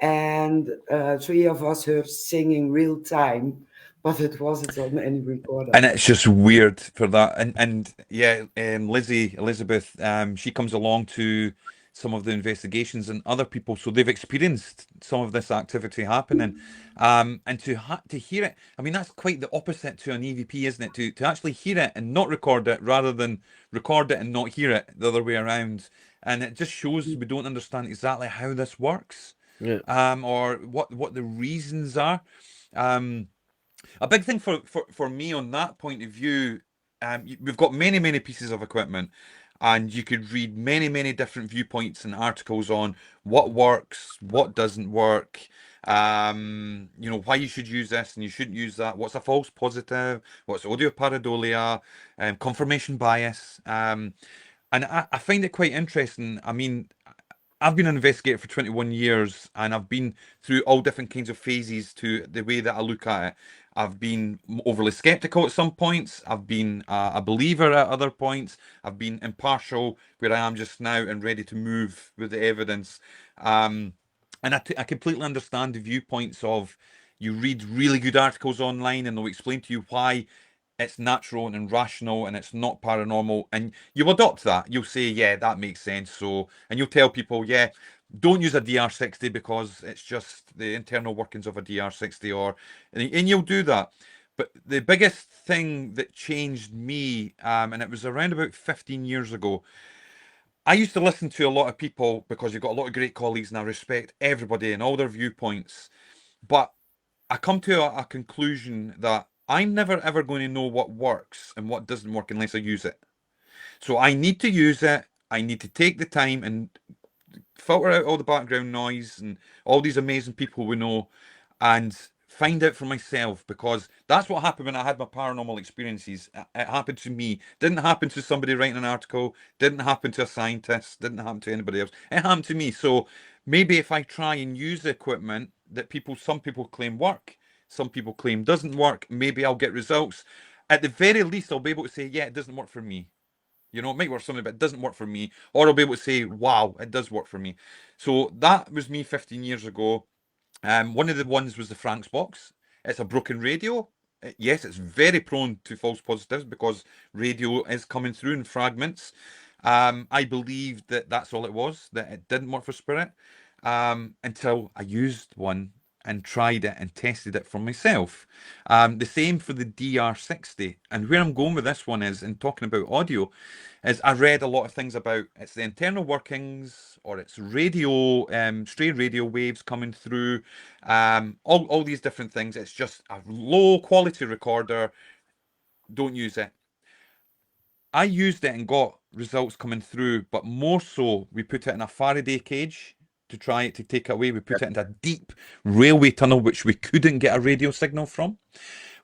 and 3 of us heard singing real time, but it wasn't on any recorder. And it's just weird for that. And yeah, Elizabeth, she comes along to some of the investigations and other people, so they've experienced some of this activity happening. And to hear it, I mean, that's quite the opposite to an EVP, isn't it? To actually hear it and not record it, rather than record it and not hear it the other way around. And it just shows we don't understand exactly how this works, Yeah. or what the reasons are. A big thing for me on that point of view, we've got many pieces of equipment, and you could read many different viewpoints and articles on what works, what doesn't work, you know, why you should use this and you shouldn't use that, what's a false positive, what's audio pareidolia, confirmation bias, and I find it quite interesting. I mean, I've been an investigator for 21 years, and I've been through all different kinds of phases to the way that I look at it. I've been overly skeptical at some points. I've been a believer at other points. I've been impartial where I am just now and ready to move with the evidence. And I completely understand the viewpoints of, you read really good articles online and they'll explain to you why it's natural and rational and it's not paranormal, and you'll adopt that. You'll say, yeah, that makes sense. So, and you'll tell people, yeah, don't use a DR60 because it's just the internal workings of a DR60, and you'll do that. But the biggest thing that changed me, and it was around about 15 years ago, I used to listen to a lot of people because you've got a lot of great colleagues and I respect everybody and all their viewpoints. But I come to a conclusion that I'm never ever going to know what works and what doesn't work unless I use it. So I need to use it. I need to take the time and filter out all the background noise and all these amazing people we know, and find out for myself, because that's what happened when I had my paranormal experiences. It happened to me. Didn't happen to somebody writing an article. Didn't happen to a scientist. Didn't happen to anybody else. It happened to me. So maybe if I try and use the equipment that some people claim work, some people claim doesn't work, maybe I'll get results. At the very least, I'll be able to say, yeah, it doesn't work for me. You know, it might work for somebody, but it doesn't work for me. Or I'll be able to say, wow, it does work for me. So that was me 15 years ago. One of the ones was the Frank's box. It's a broken radio. Yes, it's very prone to false positives because radio is coming through in fragments. I believed that that's all it was, that it didn't work for spirit, until I used one and tried it and tested it for myself. The same for the DR60. And where I'm going with this one is, in talking about audio, is I read a lot of things about it's the internal workings, or it's radio, stray radio waves coming through, all these different things. It's just a low quality recorder. Don't use it. I used it and got results coming through, but more so, we put it in a Faraday cage to try it to take it away. We put it into a deep railway tunnel, which we couldn't get a radio signal from.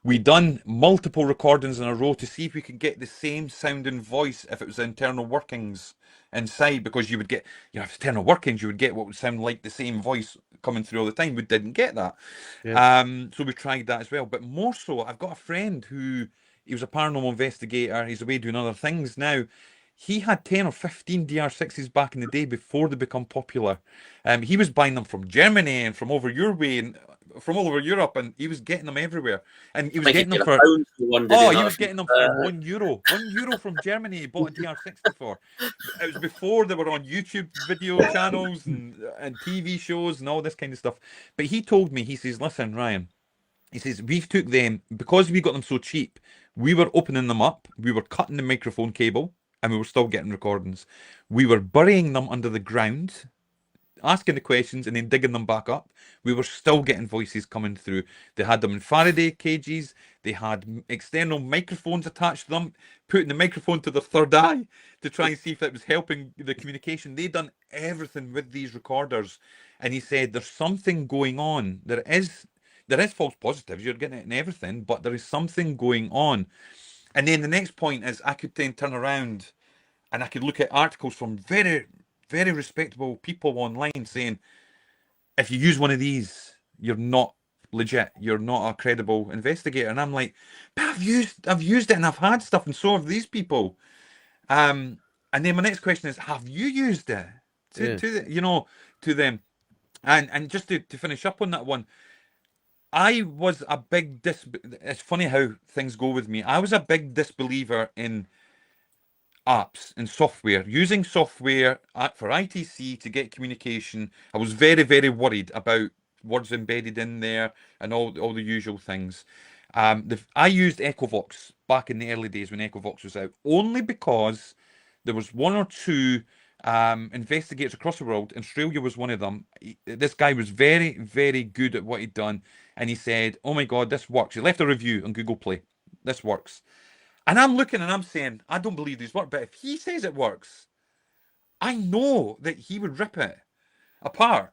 We done multiple recordings in a row to see if we could get the same sounding voice if it was internal workings inside, because you would get, you know, if it's internal workings, you would get what would sound like the same voice coming through all the time. We didn't get that. Yeah. So we tried that as well. But more so, I've got a friend who, he was a paranormal investigator. He's away doing other things now. He had 10 or 15 DR6s back in the day before they become popular. He was buying them from Germany and from over your way and from all over Europe, and he was getting them everywhere. And he was I think getting he them paid for, £1 for one, did oh, he he not? was getting them for €1. €1 from Germany, he bought a DR60 for. It was before they were on YouTube video channels and TV shows and all this kind of stuff. But he told me, he says, listen, Ryan, he says, we've took them, because we got them so cheap, we were opening them up, we were cutting the microphone cable, and we were still getting recordings. We were burying them under the ground, asking the questions and then digging them back up. We were still getting voices coming through. They had them in Faraday cages. They had external microphones attached to them, putting the microphone to the third eye to try and see if it was helping the communication. They done everything with these recorders. And he said, there's something going on. There is false positives. You're getting it in everything, but there is something going on. And then the next point is I could then turn around and I could look at articles from very, very respectable people online saying, if you use one of these, you're not legit. You're not a credible investigator. And I'm like, but I've used it and I've had stuff, and so have these people. And then my next question is, have you used it Yeah. to them? And just to finish up on that one, I was a big it's funny how things go with me. I was a big disbeliever in apps and software, using software for ITC to get communication. I was very, very worried about words embedded in there and all the usual things. I used Echovox back in the early days when Echovox was out, only because there was one or two investigators across the world. Australia was one of them. This guy was very, very good at what he'd done, and he said, "Oh my God, this works." He left a review on Google Play. This works. And I'm looking and I'm saying, I don't believe these work, but if he says it works, I know that he would rip it apart.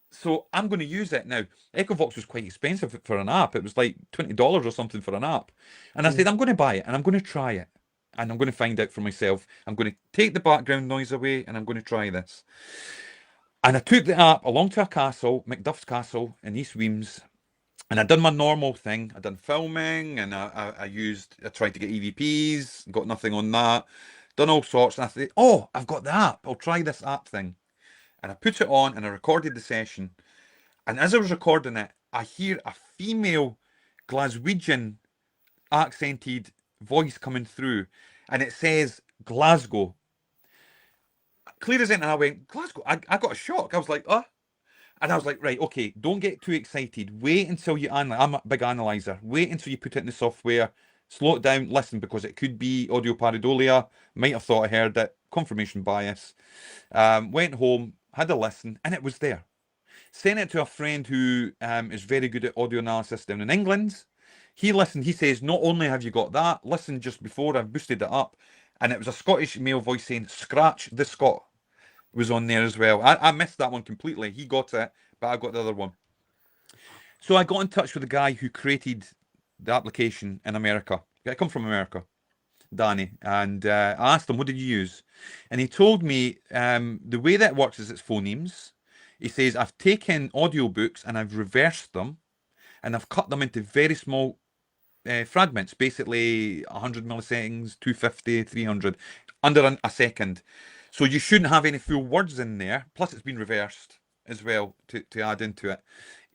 So I'm going to use it now. Echovox was quite expensive for an app. It was like $20 or something for an app. And I said, I'm going to buy it and I'm going to try it. And I'm going to find out for myself. I'm going to take the background noise away and I'm going to try this. And I took the app along to a castle, Macduff's Castle in East Weems. And I done my normal thing. I done filming, and I tried to get EVPs, got nothing on that. Done all sorts, and I thought, oh, I've got the app. I'll try this app thing. And I put it on, and I recorded the session. And as I was recording it, I hear a female Glaswegian accented voice coming through, and it says Glasgow. Clear as anything, I went, Glasgow. I got a shock. I was like, oh. And I was like, right, okay, don't get too excited. Wait until you analyze. I'm a big analyzer. Wait until you put it in the software. Slow it down. Listen, because it could be audio pareidolia. Might have thought I heard it. Confirmation bias. Went home, had a listen, and it was there. Sent it to a friend who is very good at audio analysis down in England. He listened. He says, not only have you got that, listen just before I've boosted it up. And it was a Scottish male voice saying, scratch the Scot. Was on there as well. I missed that one completely. He got it, but I got the other one. So I got in touch with the guy who created the application in America. I come from America, Danny, and I asked him, what did you use? And he told me the way that works is it's phonemes. He says, I've taken audiobooks and I've reversed them and I've cut them into very small fragments, basically 100 milliseconds, 250, 300, under a second. So you shouldn't have any full words in there. Plus, it's been reversed as well to add into it.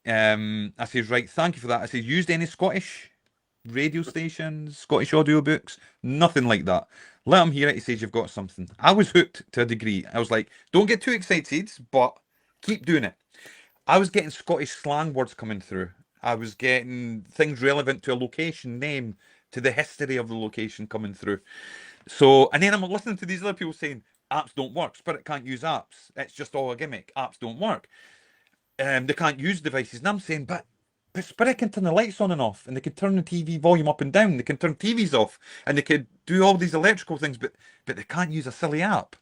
I says, right, thank you for that. I says, used any Scottish radio stations, Scottish audiobooks? Nothing like that. Let him hear it. He says, you've got something. I was hooked to a degree. I was like, don't get too excited, but keep doing it. I was getting Scottish slang words coming through. I was getting things relevant to a location name, to the history of the location coming through. So, and then I'm listening to these other people saying, apps don't work. Spirit can't use apps. It's just all a gimmick. Apps don't work. They can't use devices. And I'm saying, but but spirit can turn the lights on and off, and they can turn the TV volume up and down. They can turn TVs off, and they could do all these electrical things, but they can't use a silly app.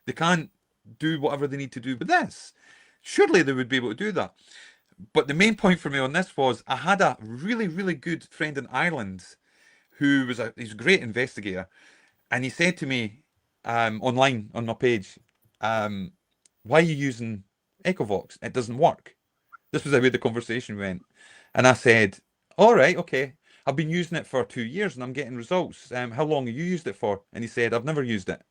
They can't do whatever they need to do with this. Surely they would be able to do that. But the main point for me on this was I had a really, really good friend in Ireland who was he's a great investigator, and he said to me online on my page, why are you using Echovox? It doesn't work. This was the way the conversation went. And I said, all right, okay. I've been using it for 2 years and I'm getting results. How long have you used it for? And he said, I've never used it.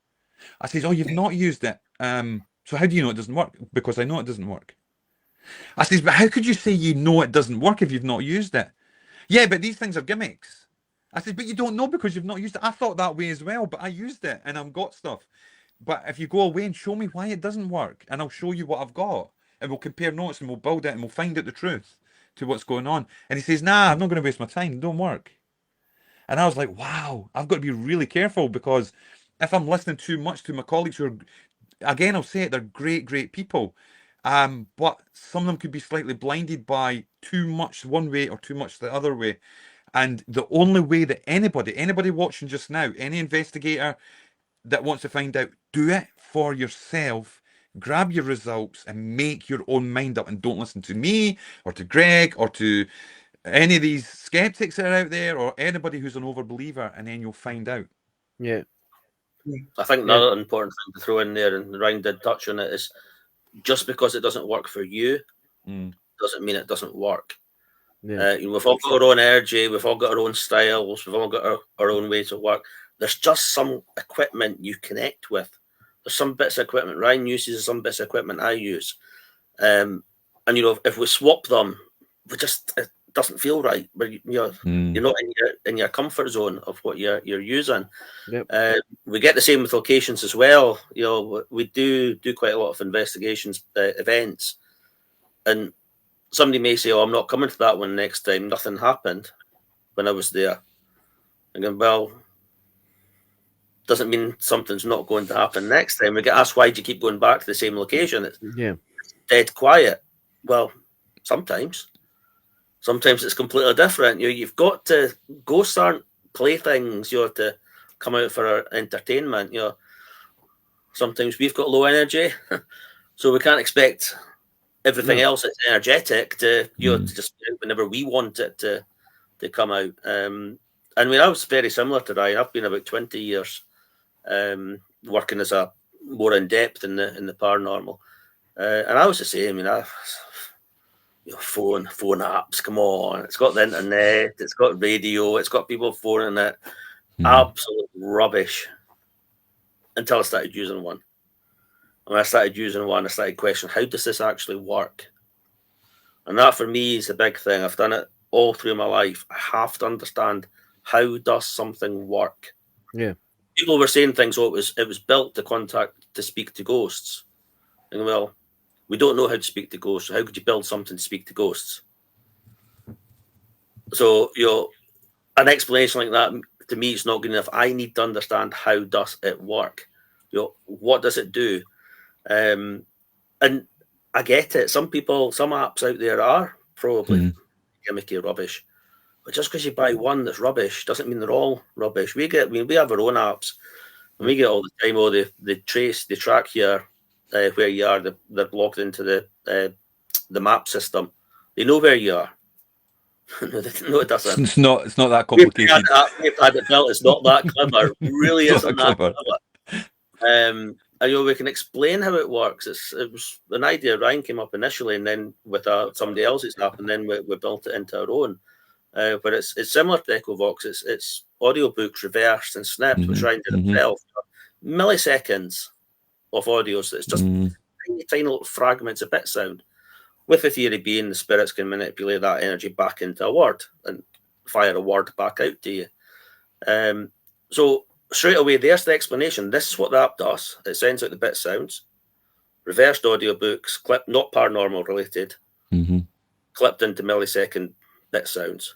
I said, oh, you've not used it. So how do you know it doesn't work? Because I know it doesn't work. I said, but how could you say you know it doesn't work if you've not used it? Yeah, but these things are gimmicks. I said, but you don't know because you've not used it. I thought that way as well, but I used it and I've got stuff. But if you go away and show me why it doesn't work, and I'll show you what I've got, and we'll compare notes and we'll build it and we'll find out the truth to what's going on. And he says, nah, I'm not going to waste my time. Don't work. And I was like, wow, I've got to be really careful, because if I'm listening too much to my colleagues who are, again, I'll say it, they're great, great people. But some of them could be slightly blinded by too much one way or too much the other way. And the only way that anybody watching just now, any investigator that wants to find out, do it for yourself. Grab your results and make your own mind up, and don't listen to me or to Greg or to any of these skeptics that are out there, or anybody who's an overbeliever, and then you'll find out. Yeah. I think another important thing to throw in there, and Ryan did touch on it, is just because it doesn't work for you doesn't mean it doesn't work. Yeah. We've all got our own energy, we've all got our own styles, we've all got our own ways of work. There's just some equipment you connect with. There's some bits of equipment Ryan uses, some bits of equipment I use. And if we swap them, it doesn't feel right. But you're not in your comfort zone of what you're using. Yep. We get the same with locations as well. We do quite a lot of investigations events, and somebody may say, "Oh, I'm not coming to that one next time. Nothing happened when I was there." I'm going, well, doesn't mean something's not going to happen next time. We get asked, why do you keep going back to the same location? It's dead quiet. Well, sometimes it's completely different. You've got to, ghosts aren't playthings. You have to come out for our entertainment. Sometimes we've got low energy, so we can't expect everything else that's energetic to to just whenever we want it to come out. I was very similar to Ryan. I've been about 20 years working as a more in depth in the paranormal, and I was the same. Phone apps. Come on, it's got the internet, it's got radio, it's got people phoning it. Absolute rubbish. Until I started using one. When I started using one, I started questioning, how does this actually work? And that for me is a big thing. I've done it all through my life. I have to understand, how does something work? Yeah. People were saying things, it was built to speak to ghosts. And well, we don't know how to speak to ghosts. So how could you build something to speak to ghosts? So, an explanation like that, to me, is not good enough. I need to understand, how does it work? What does it do? And I get it. Some apps out there are probably gimmicky rubbish. But just because you buy one that's rubbish doesn't mean they're all rubbish. We have our own apps, and we get all the time. They track your where you are. They're logged into the map system. They know where you are. No, it doesn't. It's not that complicated. We've had it built. It's not that clever. It really isn't that clever. And we can explain how it works. It was an idea Ryan came up initially, and then with somebody else's app, and then we built it into our own. But it's similar to Echovox. It's audiobooks reversed and snipped, which Ryan did himself. Milliseconds of audios. It's just tiny little fragments of bit sound. With the theory being the spirits can manipulate that energy back into a word and fire a word back out to you. So straight away, there's the explanation. This is what the app does. It sends out the bit sounds, reversed audiobooks, clipped, not paranormal related, clipped into millisecond bit sounds.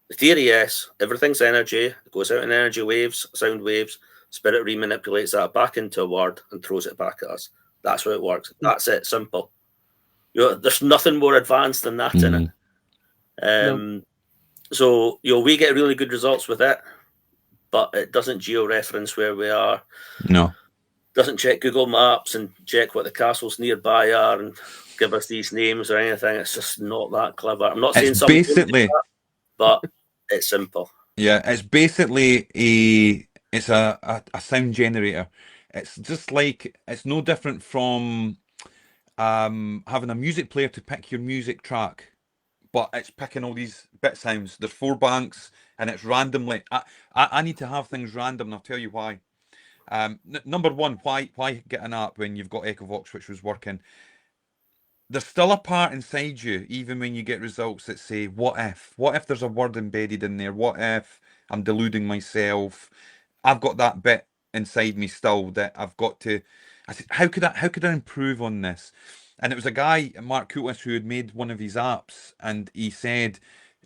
The theory is everything's energy. It goes out in energy waves, sound waves. Spirit remanipulates that back into a word and throws it back at us. That's how it works. That's it. Simple. There's nothing more advanced than that in it. So we get really good results with it, but it doesn't geo-reference where we are. No. Doesn't check Google Maps and check what the castles nearby are and give us these names or anything. It's just not that clever. I'm not saying It's something, basically, but it's simple. yeah, it's basically it's a sound generator. It's just like, it's no different from having a music player to pick your music track, but it's picking all these bit sounds. There's 4 banks and it's randomly. I need to have things random, and I'll tell you why. Number one, why get an app when you've got Echovox, which was working? There's still a part inside you, even when you get results that say, what if? What if there's a word embedded in there? What if I'm deluding myself? I've got that bit inside me still that I've got to. I said, how could I improve on this? And it was a guy, Mark Kulis, who had made one of his apps, and he said,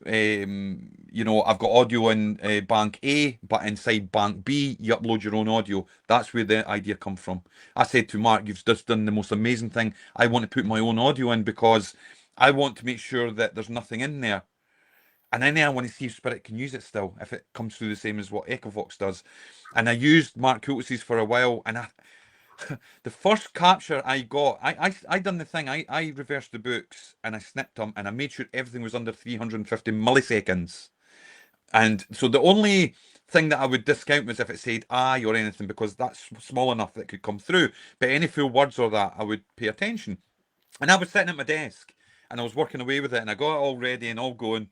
I've got audio in bank A, but inside bank B, you upload your own audio. That's where the idea come from. I said to Mark, you've just done the most amazing thing. I want to put my own audio in because I want to make sure that there's nothing in there. And then I want to see if Spirit can use it still, if it comes through the same as what Echovox does. And I used Mark Coates's for a while, and the first capture I got, I done the thing. I reversed the books and I snipped them, and I made sure everything was under 350 milliseconds. And so the only thing that I would discount was if it said I or anything, because that's small enough that it could come through. But any full words or that, I would pay attention. And I was sitting at my desk and I was working away with it, and I got it all ready and all going.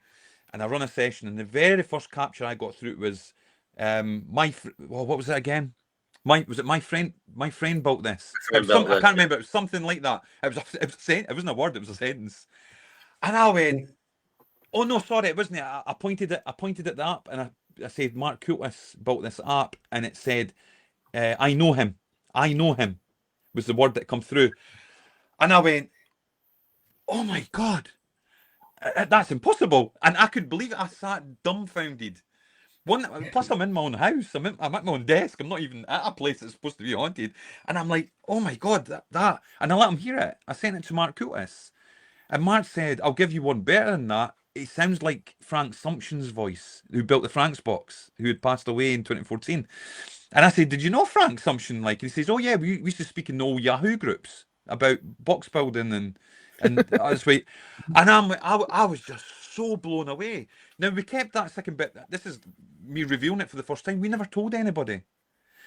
And I run a session, and the very first capture I got through was what was it again? Was it my friend? My friend built this. It was I can't remember. It was something like that. It wasn't a word. It was a sentence. And I went, "Oh no, sorry, it wasn't it." I pointed at the app, and I said, "Mark Kulis built this app," and it said, "I know him. I know him," was the word that come through. And I went, "Oh my God, that's impossible!" And I could believe it. I sat dumbfounded. Plus, I'm in my own house. I'm at my own desk. I'm not even at a place that's supposed to be haunted. And I'm like, oh my God, that. And I let him hear it. I sent it to Mark Kutis. And Mark said, I'll give you one better than that. It sounds like Frank Sumption's voice, who built the Frank's box, who had passed away in 2014. And I said, did you know Frank Sumption? Like, and he says, oh yeah, we used to speak in the old Yahoo groups about box building and I was like, and I was just so blown away. Now we kept that second bit. This is me revealing it for the first time. We never told anybody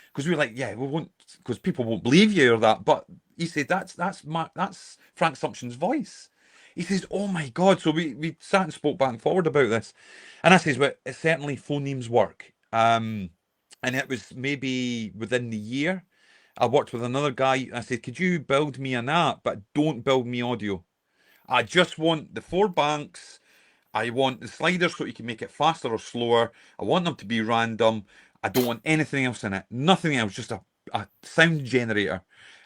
because we were like, yeah, we won't, because people won't believe you or that. But he said that's Frank Sumption's voice. He says, oh my God. So we sat and spoke back and forward about this, and I says, well, it certainly phonemes work. And it was maybe within the year. I worked with another guy. I said, could you build me an app, but don't build me audio? I just want the 4 banks. I want the sliders so you can make it faster or slower. I want them to be random. I don't want anything else in it. Nothing else, just a sound generator.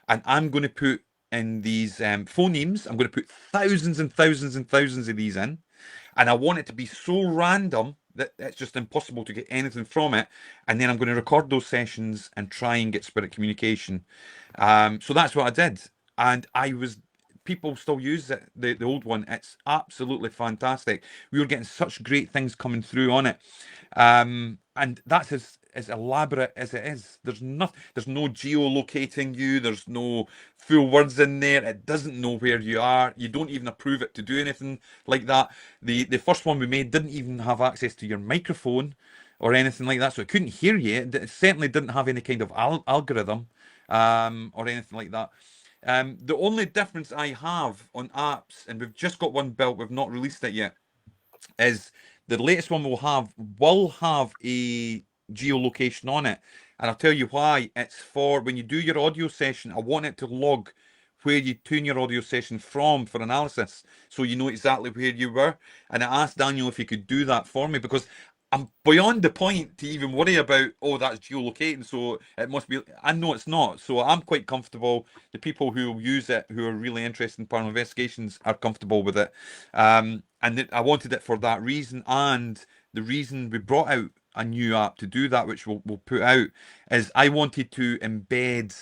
And I'm going to put in these phonemes, I'm going to put thousands and thousands and thousands of these in. And I want it to be so random that it's just impossible to get anything from it. And then I'm going to record those sessions and try and get spirit communication. So that's what I did. And people still use it, the old one. It's absolutely fantastic. We were getting such great things coming through on it. And that's as elaborate as it is. There's no geolocating you. There's no full words in there. It doesn't know where you are. You don't even approve it to do anything like that. The first one we made didn't even have access to your microphone or anything like that, so it couldn't hear you. It certainly didn't have any kind of algorithm or anything like that. The only difference I have on apps, and we've just got one built, we've not released it yet, is the latest one will have a geolocation on it. And I'll tell you why. It's for when you do your audio session, I want it to log where you tune your audio session from for analysis, so you know exactly where you were. And I asked Daniel if he could do that for me, because I'm beyond the point to even worry about, oh, that's geolocating, so it must be. I know it's not, so I'm quite comfortable. The people who use it, who are really interested in paranormal investigations, are comfortable with it. And I wanted it for that reason, and the reason we brought out a new app to do that, which we'll put out, is I wanted to embed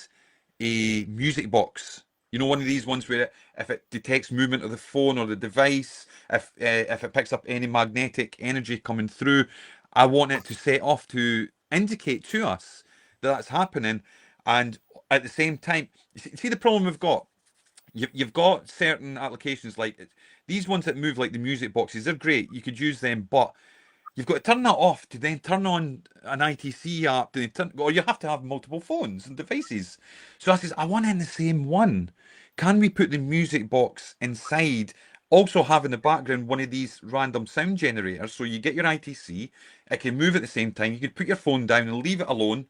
a music box You know, one of these ones where if it detects movement of the phone or the device, if it picks up any magnetic energy coming through, I want it to set off to indicate to us that that's happening. And at the same time, see the problem we've got. You've got certain applications like these ones that move like the music boxes. They're great. You could use them, but you've got to turn that off to then turn on an ITC app. To then turn, or you have to have multiple phones and devices. So I says, I want it in the same one. Can we put the music box inside? Also have in the background one of these random sound generators. So you get your ITC, it can move at the same time. You could put your phone down and leave it alone,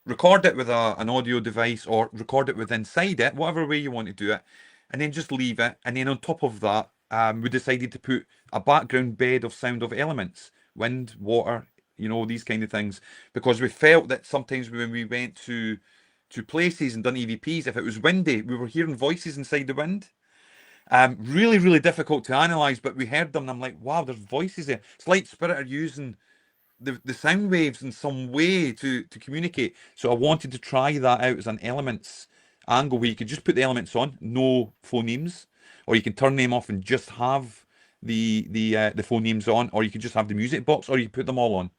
record it with an audio device or record it with inside it, whatever way you want to do it, and then just leave it. And then on top of that, we decided to put a background bed of sound of elements, wind, water, you know, these kind of things, because we felt that sometimes when we went to places and done EVPs, if it was windy, we were hearing voices inside the wind. Really, really difficult to analyze, but we heard them, and I'm like, wow, there's voices there. It's like Spirit are using the sound waves in some way to communicate. So I wanted to try that out as an elements angle where you could just put the elements on, no phonemes, or you can turn them off and just have the phonemes on, or you could just have the music box, or you put them all on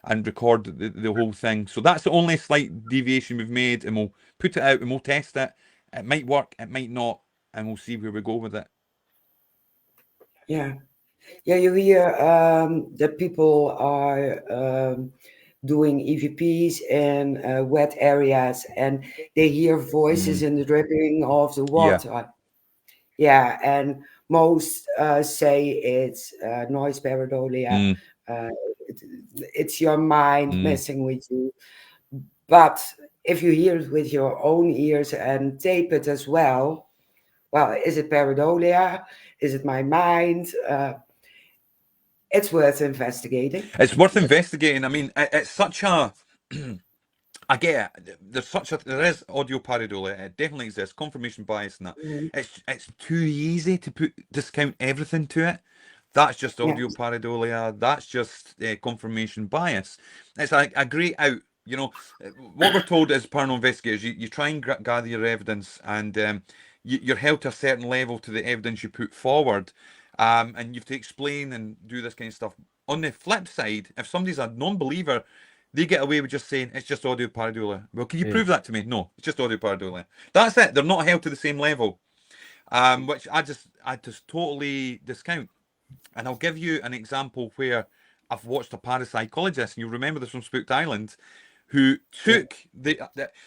and record the whole thing. So that's the only slight deviation we've made, and we'll put it out and we'll test it. It might work, it might not, and we'll see where we go with it. Yeah. Yeah, you hear that people are doing EVPs in wet areas and they hear voices in the dripping of the water. Yeah, and most say it's noise pareidolia. It's your mind messing with you. But if you hear it with your own ears and tape it as well, well, is it pareidolia? Is it my mind? It's worth investigating. It's worth investigating. I mean, it's such a. I get it. There is audio pareidolia. It definitely exists. Confirmation bias and that. It's too easy to discount everything to it. That's just audio pareidolia. That's just confirmation bias. It's a great out. You know, what we're told as paranormal investigators, you try and gather your evidence, and you're held to a certain level to the evidence you put forward, and you have to explain and do this kind of stuff. On the flip side, if somebody's a non-believer, they get away with just saying it's just audio pareidolia. Well, can you prove that to me? No, it's just audio pareidolia. That's it. They're not held to the same level, which I just totally discount. And I'll give you an example where I've watched a parapsychologist, and you'll remember this from Spooked Island, who took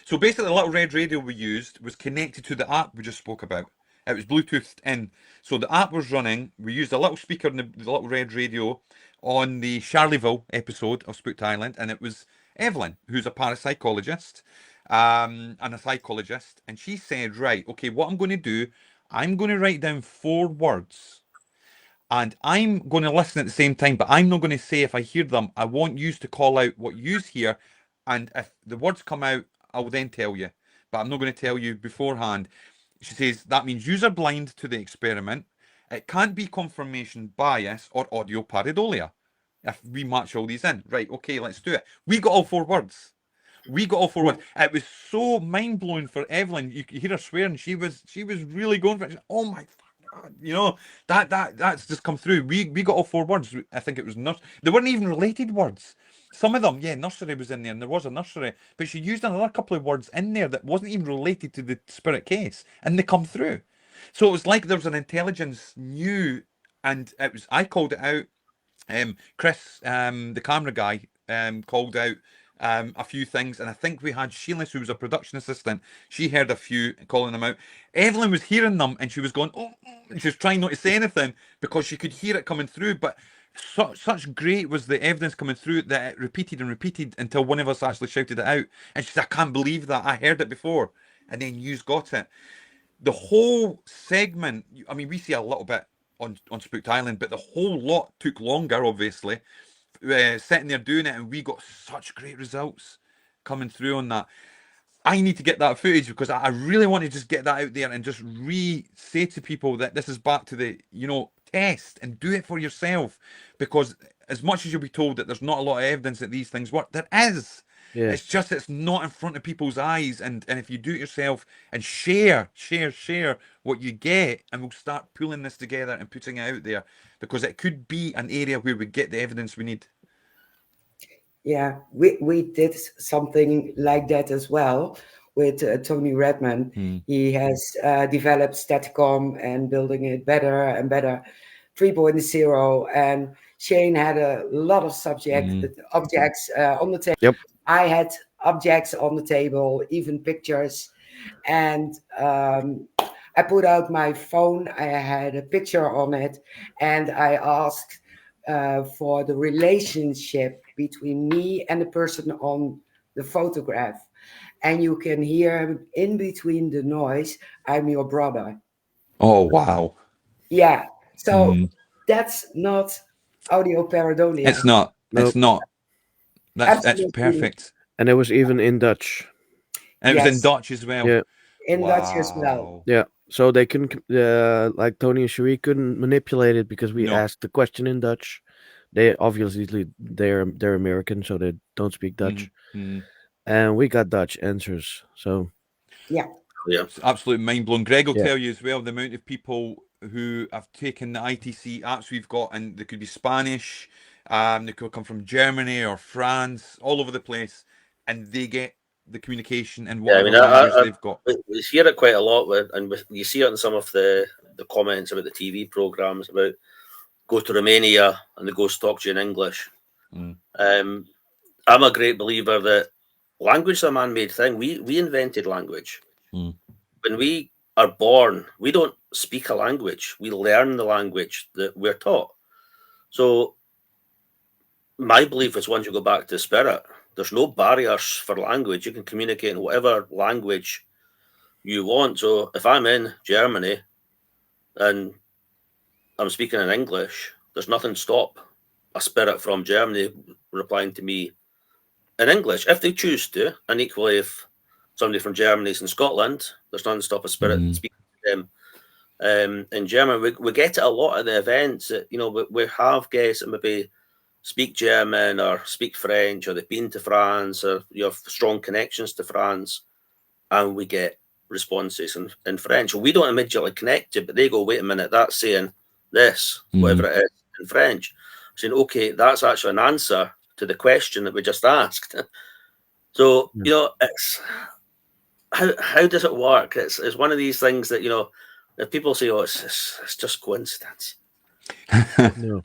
so basically the little red radio we used was connected to the app we just spoke about. It was Bluetoothed in. So the app was running. We used a little speaker in the little red radio on the Charleville episode of Spooked Island, and it was Evelyn, who's a parapsychologist and a psychologist. And she said, right, okay, what I'm going to do, I'm going to write down 4 words. And I'm going to listen at the same time, but I'm not going to say if I hear them. I want you to call out what you hear. And if the words come out, I will then tell you. But I'm not going to tell you beforehand. She says that means you're blind to the experiment. It can't be confirmation bias or audio pareidolia. If we match all these in. Right, okay, let's do it. We got all 4 words. We got all 4 words. It was so mind-blowing for Evelyn. You could hear her swearing. She was really going for it. Oh my God. You know, that's just come through. We got all 4 words. I think it was nursery. They weren't even related words. Some of them, nursery was in there, and there was a nursery, but she used another couple of words in there that wasn't even related to the spirit case, and they come through. So it was like there was an intelligence new, and it was. I called it out. Chris, the camera guy, called out a few things, and I think we had Sheila, who was a production assistant. She heard a few calling them out. Evelyn was hearing them, and she was going, "Oh," and she was trying not to say anything because she could hear it coming through, but. Such great was the evidence coming through that it repeated and repeated until one of us actually shouted it out. And she said, I can't believe that. I heard it before. And then you's got it. The whole segment, I mean, we see a little bit on Spooked Island, but the whole lot took longer, obviously, sitting there doing it. And we got such great results coming through on that. I need to get that footage because I really want to just get that out there and just say to people that this is back to the, test and do it for yourself, because as much as you'll be told that there's not a lot of evidence that these things work, there is. Yeah. It's not in front of people's eyes, and if you do it yourself and share what you get, and we'll start pulling this together and putting it out there, because it could be an area where we get the evidence we need. Yeah, we did something like that as well with Tony Redman. He has developed Staticom and building it better and better, 3.0. And Shane had a lot of objects on the table. Yep. I had objects on the table, even pictures. And I put out my phone. I had a picture on it, and I asked for the relationship between me and the person on the photograph. And you can hear in between the noise, I'm your brother. Oh, wow. Yeah. So that's not audio pareidolia. It's not. Nope. It's not. That's Absolutely. perfect. And it was even in Dutch. And it was in Yes. Dutch as well. Yeah. In Dutch as well. Yeah. So they couldn't, like Tony and Cherie couldn't manipulate it because we No. asked the question in Dutch. They obviously they're American, so they don't speak Dutch, and we got Dutch answers. So Yeah. It's absolute mind blown. Greg will Yeah. tell you as well the amount of people who have taken the ITC apps we've got, and they could be Spanish, they could come from Germany or France, all over the place, and they get the communication in whatever language they've got. We hear it quite a lot, and you see it in some of the comments about the TV programs about go to Romania and they go talk to you in English. I'm a great believer that language is a man-made thing. We invented language. When we are born, we don't speak a language. We learn the language that we're taught. So my belief is once you go back to spirit, there's no barriers for language. You can communicate in whatever language you want. So if I'm in Germany and I'm speaking in English, there's nothing to stop a spirit from Germany replying to me in English if they choose to. And equally, if somebody from Germany is in Scotland, there's nothing to stop a spirit speaking to them in German. We get it a lot at the events. That, you know, we have guests that maybe speak German or speak French, or they've been to France, or you have strong connections to France, and we get responses in French. We don't immediately connect it, but they go, wait a minute, that's saying this, whatever it is in French. Saying, okay, that's actually an answer to the question that we just asked. So, you know, it's how does it work? It's one of these things that, you know, if people say, oh, it's just coincidence. No.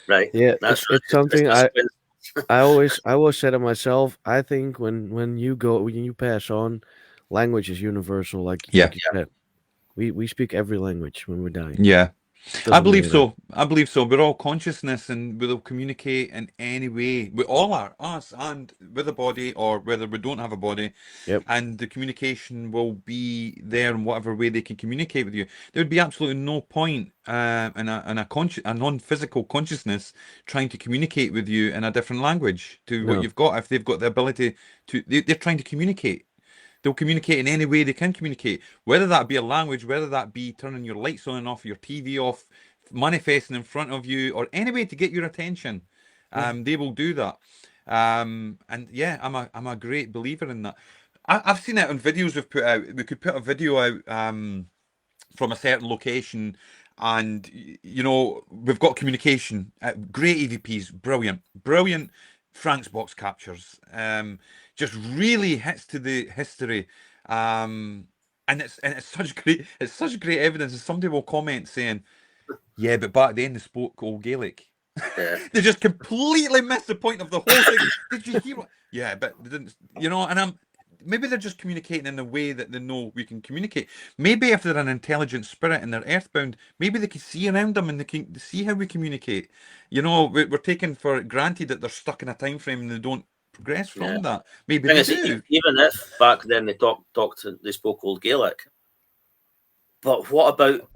Right. Yeah, That's it's something just I always said to myself, I think when you pass on, language is universal, like you said. We speak every language when we're dying. Yeah. I Doesn't believe matter. so. I believe so. We're all consciousness, and we'll communicate in any way. We all are, us and with a body, or whether we don't have a body. Yep. And the communication will be there in whatever way they can communicate with you. There would be absolutely no point in a non-physical consciousness trying to communicate with you in a different language to what you've got. If they've got the ability to, they're trying to communicate. They'll communicate in any way they can communicate, whether that be a language, whether that be turning your lights on and off, your TV off, manifesting in front of you, or any way to get your attention. They will do that. And yeah, I'm a great believer in that. I've seen it on videos we've put out. We could put a video out from a certain location, and you know, we've got communication. Great EVPs, brilliant Frank's box captures. Just really hits to the history, and it's such great evidence. And somebody will comment saying, "Yeah, but back then they spoke Old Gaelic." They just completely missed the point of the whole thing. Did you hear what? Yeah, but they didn't. You know, and maybe they're just communicating in the way that they know we can communicate. Maybe if they're an intelligent spirit and they're earthbound, maybe they can see around them and they can see how we communicate. You know, we're taking for granted that they're stuck in a time frame and they don't progress from that. Maybe they do. Even if back then they spoke Old Gaelic, but what about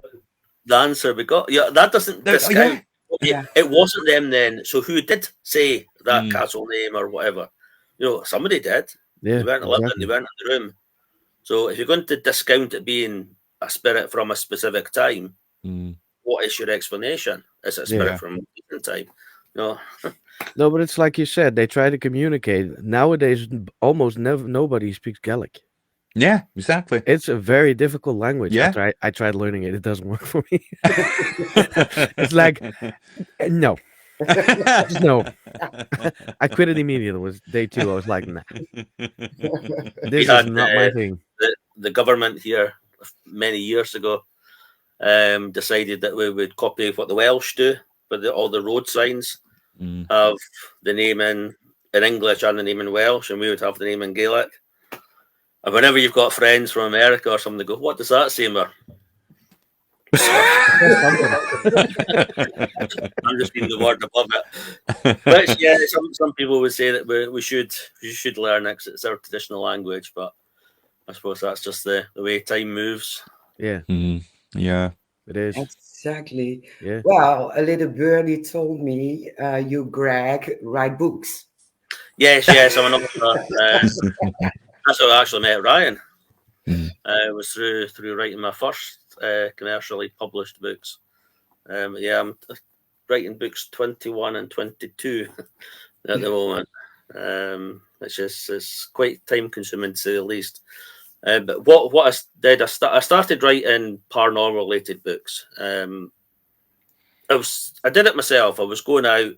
the answer we got? Yeah, that doesn't discount. It wasn't them then. So who did say that castle name or whatever? You know, somebody did. Yeah, they weren't living. They weren't in the room. So if you're going to discount it being a spirit from a specific time, what is your explanation? Is it a spirit from a different time? No, No, but it's like you said, they try to communicate. Nowadays, almost never nobody speaks Gaelic. Yeah, exactly. It's a very difficult language. Yeah. I tried learning it. It doesn't work for me. It's like no, no. I quit it immediately. It was day 2. I was like, nah, we this is had not my thing. the government here many years ago decided that we would copy what the Welsh do, but all the road signs Mm. have the name in English and the name in Welsh, and we would have the name in Gaelic. And whenever you've got friends from America or something, they go, "What does that say, Mer?" I'm just reading the word above it. Which, yeah, some people would say that we should learn it 'cause it's our traditional language, but I suppose that's just the way time moves. Yeah, Mm. Yeah. it is. Exactly. Yeah. Well, a little birdie told me you, Greg, write books. Yes, I'm an author. That's how I actually met Ryan. Mm. It was through writing my first commercially published books. Yeah, I'm writing books 21 and 22 at the moment, which is quite time consuming to say the least. But what I did, I started writing paranormal related books. I did it myself. I was going out.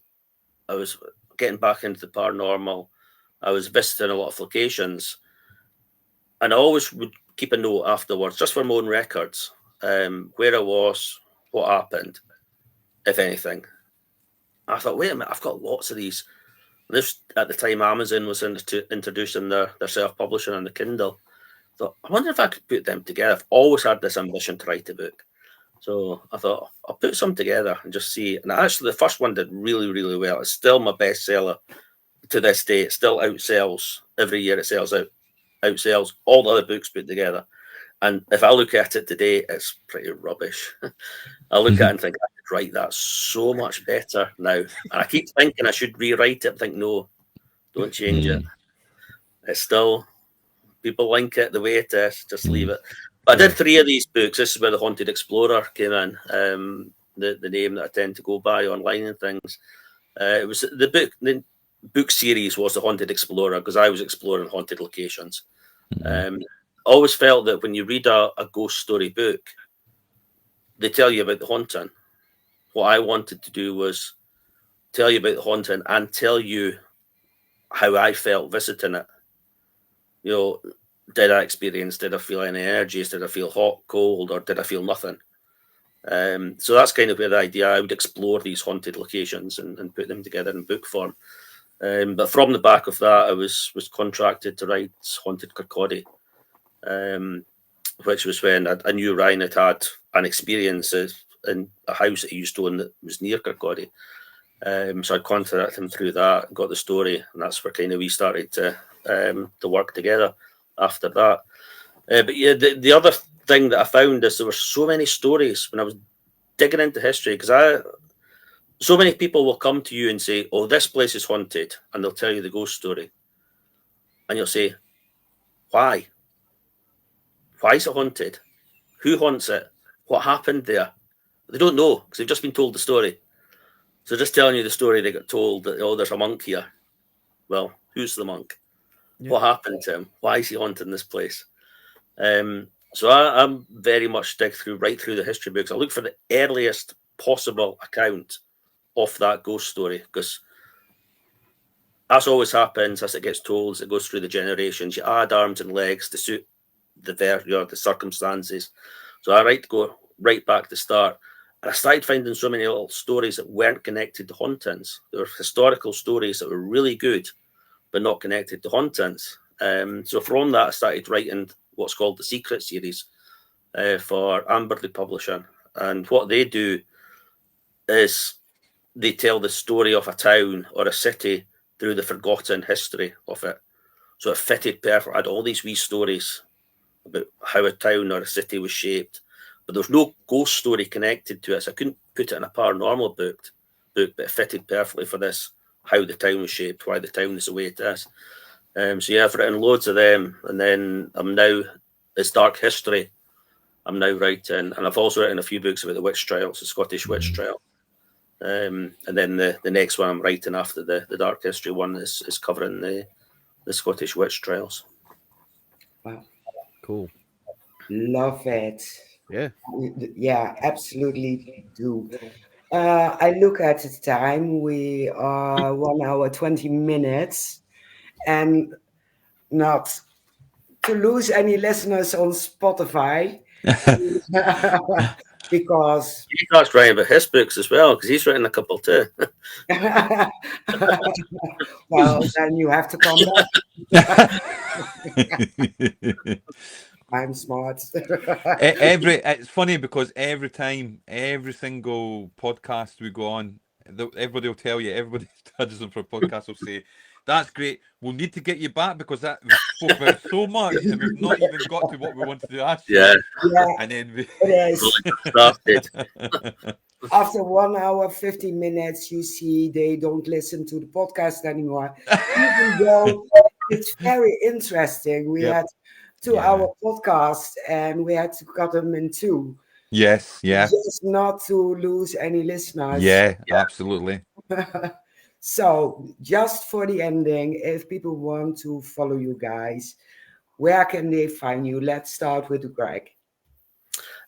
I was getting back into the paranormal. I was visiting a lot of locations, and I always would keep a note afterwards, just for my own records, where I was, what happened, if anything. I thought, wait a minute, I've got lots of these. This at the time Amazon was introducing their self-publishing on the Kindle. I thought, I wonder if I could put them together. I've always had this ambition to write a book. So I thought, I'll put some together and just see. And actually, the first one did really, really well. It's still my bestseller to this day. It still outsells every year. It outsells all the other books put together. And if I look at it today, it's pretty rubbish. I look at it and think I could write that so much better now. And I keep thinking I should rewrite it. And think, no, don't change it. It's still, people like it the way it is. Just leave it. But I did 3 of these books. This is where the Haunted Explorer came in. The name that I tend to go by online and things. It was the book series was the Haunted Explorer because I was exploring haunted locations. I always felt that when you read a ghost story book, they tell you about the haunting. What I wanted to do was tell you about the haunting and tell you how I felt visiting it. You know, did I experience, did I feel any energies, did I feel hot, cold, or did I feel nothing? So that's kind of where the idea, I would explore these haunted locations and put them together in book form. But from the back of that, I was contracted to write Haunted Kirkcaldy, which was when I knew Ryan had an experience in a house that he used to own that was near Kirkcaldy. So I contacted him through that and got the story, and that's where kind of we started to work together after that. But yeah, the other thing that I found is there were so many stories when I was digging into history, because so many people will come to you and say, "Oh, this place is haunted," and they'll tell you the ghost story, and you'll say, "Why? Why is it haunted? Who haunts it? What happened there?" They don't know because they've just been told the story. So just telling you the story, they got told that, "Oh, there's a monk here." Well, who's the monk? Yeah. What happened to him? Why is he haunting this place? So I'm very much right through the history books. I look for the earliest possible account of that ghost story, because that's always happens as it gets told, as it goes through the generations. You add arms and legs to suit the circumstances. So I like to go right back to the start. And I started finding so many little stories that weren't connected to hauntings. There were historical stories that were really good, but not connected to hauntings. So from that, I started writing what's called the Secret series for Amberley Publishing. And what they do is they tell the story of a town or a city through the forgotten history of it. So it fitted perfect. I had all these wee stories about how a town or a city was shaped, but there was no ghost story connected to it. So I couldn't put it in a paranormal book, but it fitted perfectly for this, how the town was shaped, why the town is the way it is. So yeah, I've written loads of them, and then I'm now, it's dark history. I'm now writing, and I've also written a few books about the witch trials, the Scottish witch trial. And then the next one I'm writing after the Dark History one is covering the Scottish witch trials. Wow. Cool. Love it. Yeah. Yeah, absolutely do. I look at the time. We are 1 hour 20 minutes, and not to lose any listeners on Spotify because He starts writing about his books as well, because he's written a couple too. well, then you have to come back. I'm smart. It's funny because every time, every single podcast we go on, everybody will tell you, everybody who judges them for a podcast will say, "That's great. We'll need to get you back because that we spoke about so much, and we've not even got to what we wanted to ask you." Yeah, Yeah, And then it is. started. After 1 hour 50 minutes, you see they don't listen to the podcast anymore, even though it's very interesting. We Yep. had 2 Yeah. hour podcast and we had to cut them in two, Yes, yeah, just not to lose any listeners. yeah, absolutely. So, just for the ending, if people want to follow you guys, where can they find you? Let's start with Greg.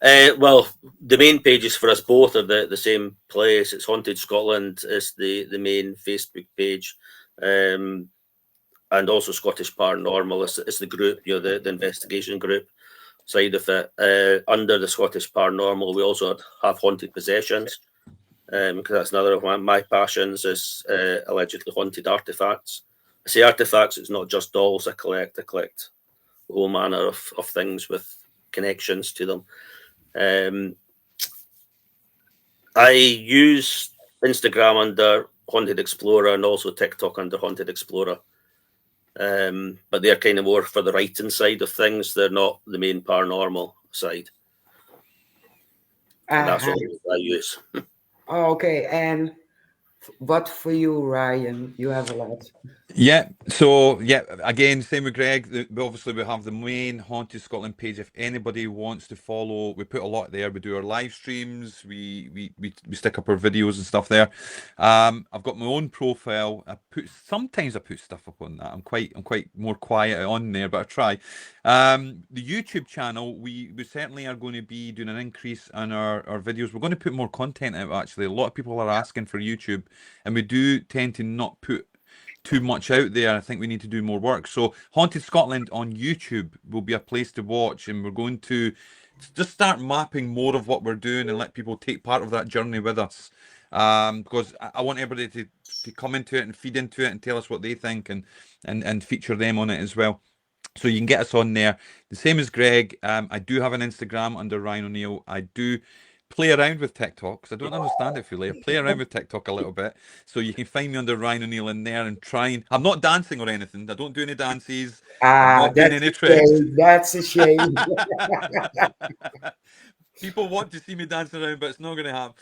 Well, the main pages for us both are the same place. It's Haunted Scotland is the main Facebook page, and also Scottish Paranormal is the group, the investigation group side of it. Under the Scottish Paranormal, we also have Haunted Possessions, because that's another of my passions is allegedly haunted artifacts. I say artifacts, it's not just dolls I collect all manner of things with connections to them. I use Instagram under Haunted Explorer and also TikTok under Haunted Explorer. But they're kind of more for the writing side of things. They're not the main paranormal side. And that's what I use. Okay, and what for you, Ryan? You have a lot. Yeah, so yeah, again, same with Greg. Obviously, we have the main Haunted Scotland page. If anybody wants to follow, we put a lot there. We do our live streams. We stick up our videos and stuff there. I've got my own profile. Sometimes I put stuff up on that. I'm quite more quiet on there, but I try. The YouTube channel, we certainly are going to be doing an increase on our videos. We're going to put more content out. Actually, a lot of people are asking for YouTube, and we do tend to not put too much out there. I think we need to do more work. So Haunted Scotland on YouTube will be a place to watch, and we're going to just start mapping more of what we're doing and let people take part of that journey with us. Because I want everybody to come into it and feed into it and tell us what they think and feature them on it as well. So you can get us on there. The same as Greg. I do have an Instagram under Ryan O'Neill. I do play around with TikTok because I don't understand it fully. I play around with TikTok a little bit. So you can find me under Ryan O'Neill in there and try and... I'm not dancing or anything. I don't do any dances. I'm not doing any tricks. That's a shame. People want to see me dancing around, but it's not going to happen.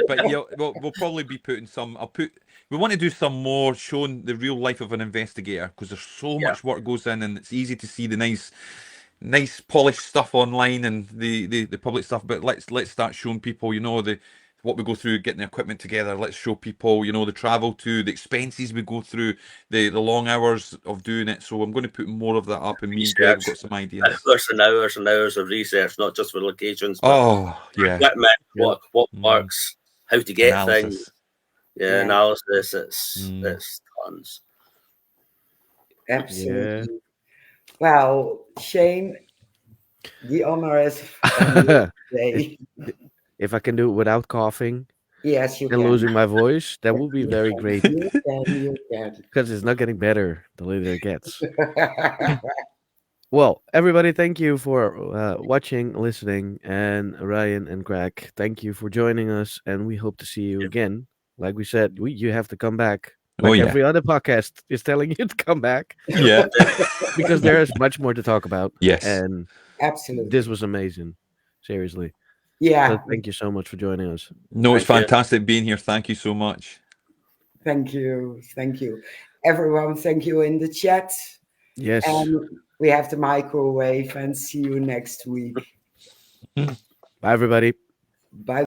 But yeah, we'll probably be putting some... We want to do some more showing the real life of an investigator because there's so much work goes in, and it's easy to see the nice polished stuff online and the public stuff, but let's start showing people, what we go through getting the equipment together. Let's show people, the travel to, the expenses we go through, the long hours of doing it. So I'm going to put more of that up, and me and Greg have got some ideas. Hours and hours and hours of research, not just for locations, but equipment, what works, how to get things. Yeah, analysis. It's tons. Absolutely. Yeah. Well, Shane, the honor is today. If I can do it without coughing, yes, you and can. losing my voice, that would be very great. You can. Because it's not getting better the later it gets. Well, everybody, thank you for watching, listening, and Ryan and Greg, thank you for joining us, and we hope to see you again. Like we said, you have to come back. Like every other podcast is telling you to come back. Yeah. Because there is much more to talk about. Yes. And absolutely. This was amazing. Seriously. Yeah. So thank you so much for joining us. No, it's fantastic being here. Thank you so much. Thank you. Thank you. Everyone, thank you in the chat. Yes. And we have the microwave, and see you next week. Bye, everybody. Bye.